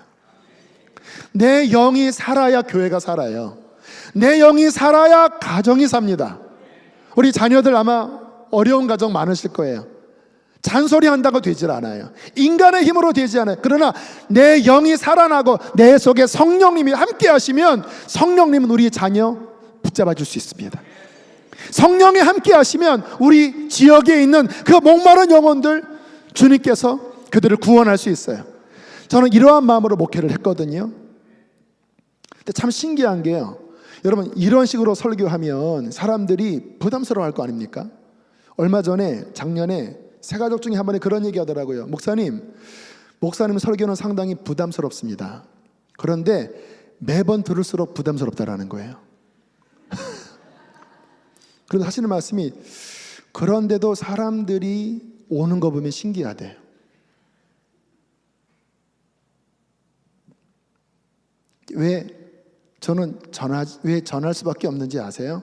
내 영이 살아야 교회가 살아요. 내 영이 살아야 가정이 삽니다. 우리 자녀들 아마 어려운 가정 많으실 거예요. 잔소리한다고 되질 않아요. 인간의 힘으로 되지 않아요. 그러나 내 영이 살아나고 내 속에 성령님이 함께 하시면 성령님은 우리 자녀 붙잡아 줄 수 있습니다. 성령이 함께 하시면 우리 지역에 있는 그 목마른 영혼들 주님께서 그들을 구원할 수 있어요. 저는 이러한 마음으로 목회를 했거든요. 근데 참 신기한 게요, 여러분, 이런 식으로 설교하면 사람들이 부담스러워할 거 아닙니까? 얼마 전에 작년에 새 가족 중에 한 분이 그런 얘기 하더라고요. 목사님 설교는 상당히 부담스럽습니다. 그런데 매번 들을수록 부담스럽다라는 거예요. 그래서 하시는 말씀이, 그런데도 사람들이 오는 거 보면 신기하대요. 왜 저는 왜 전할 수밖에 없는지 아세요?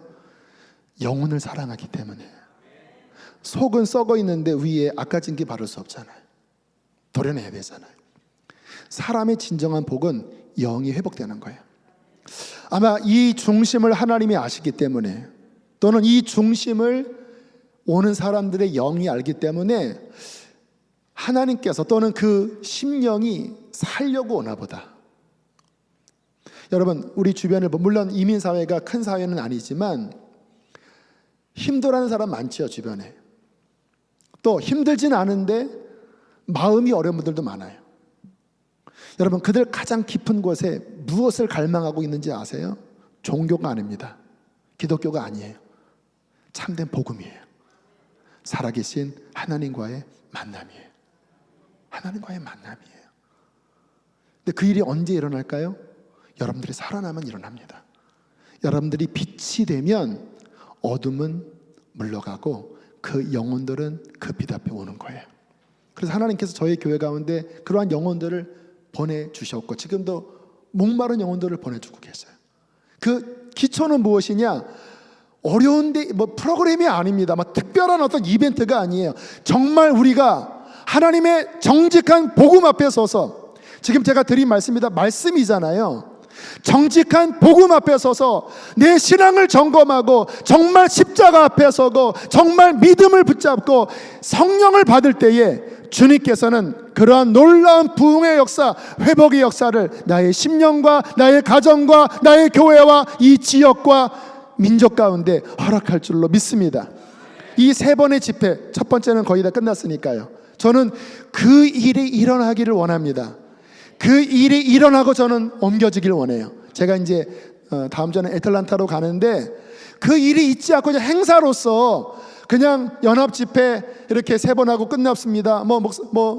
영혼을 사랑하기 때문에. 속은 썩어 있는데 위에 아까진기 바를 수 없잖아요. 도려내야 되잖아요. 사람의 진정한 복은 영이 회복되는 거예요. 아마 이 중심을 하나님이 아시기 때문에, 또는 이 중심을 오는 사람들의 영이 알기 때문에 하나님께서, 또는 그 심령이 살려고 오나 보다. 여러분, 우리 주변을, 물론 이민사회가 큰 사회는 아니지만 힘들어하는 사람 많지요, 주변에. 또 힘들진 않은데 마음이 어려운 분들도 많아요. 여러분, 그들 가장 깊은 곳에 무엇을 갈망하고 있는지 아세요? 종교가 아닙니다. 기독교가 아니에요. 참된 복음이에요. 살아계신 하나님과의 만남이에요. 하나님과의 만남이에요. 근데 그 일이 언제 일어날까요? 여러분들이 살아나면 일어납니다. 여러분들이 빛이 되면 어둠은 물러가고 그 영혼들은 그 빛 앞에 오는 거예요. 그래서 하나님께서 저희 교회 가운데 그러한 영혼들을 보내주셨고, 지금도 목마른 영혼들을 보내주고 계세요. 그 기초는 무엇이냐? 어려운데 프로그램이 아닙니다. 특별한 어떤 이벤트가 아니에요. 정말 우리가 하나님의 정직한 복음 앞에 서서, 지금 제가 드린 말씀이다, 말씀이잖아요. 정직한 복음 앞에 서서 내 신앙을 점검하고 정말 십자가 앞에 서고 정말 믿음을 붙잡고 성령을 받을 때에 주님께서는 그러한 놀라운 부흥의 역사, 회복의 역사를 나의 심령과 나의 가정과 나의 교회와 이 지역과 민족 가운데 허락할 줄로 믿습니다. 이 3번의 집회, 첫 번째는 거의 다 끝났으니까요. 저는 그 일이 일어나기를 원합니다. 그 일이 일어나고 저는 옮겨지길 원해요. 제가 이제 다음 주에 애틀란타로 가는데 그 일이 있지 않고 그냥 행사로서 그냥 연합 집회 이렇게 3번 하고 끝났습니다.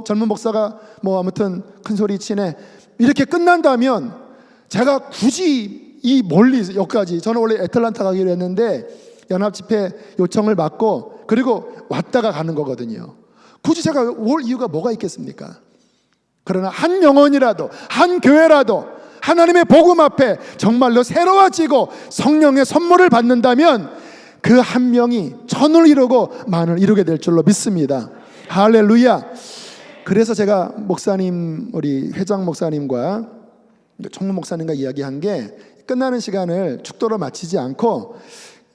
젊은 목사가 아무튼 큰 소리 치네, 이렇게 끝난다면 제가 굳이 이 멀리 여기까지, 저는 원래 애틀란타 가기로 했는데 연합 집회 요청을 받고 그리고 왔다가 가는 거거든요. 굳이 제가 올 이유가 뭐가 있겠습니까? 그러나 한 영혼이라도, 한 교회라도 하나님의 복음 앞에 정말로 새로워지고 성령의 선물을 받는다면 그 한 명이 천을 이루고 만을 이루게 될 줄로 믿습니다. 할렐루야. 그래서 제가 목사님, 우리 회장 목사님과 총무 목사님과 이야기한 게, 끝나는 시간을 축도로 마치지 않고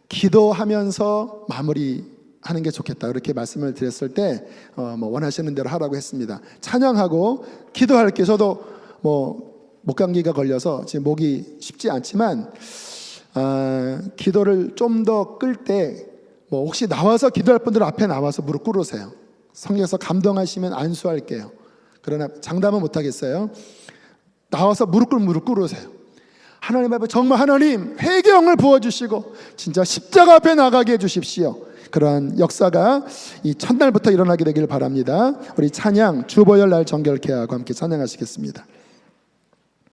기도하면서 마무리하는 게 좋겠다, 그렇게 말씀을 드렸을 때 원하시는 대로 하라고 했습니다. 찬양하고 기도할게. 저도 목감기가 걸려서 지금 목이 쉽지 않지만 기도를 좀 더 끌 때 혹시 나와서 기도할 분들 앞에 나와서 무릎 꿇으세요. 성령께서 감동하시면 안수할게요. 그러나 장담은 못하겠어요. 나와서 무릎 꿇으세요. 하나님 앞에 정말 하나님 회개형을 부어주시고 진짜 십자가 앞에 나가게 해주십시오. 그러한 역사가 이 첫날부터 일어나게 되기를 바랍니다. 우리 찬양 주보혈 날 정결케 하고 함께 찬양하시겠습니다.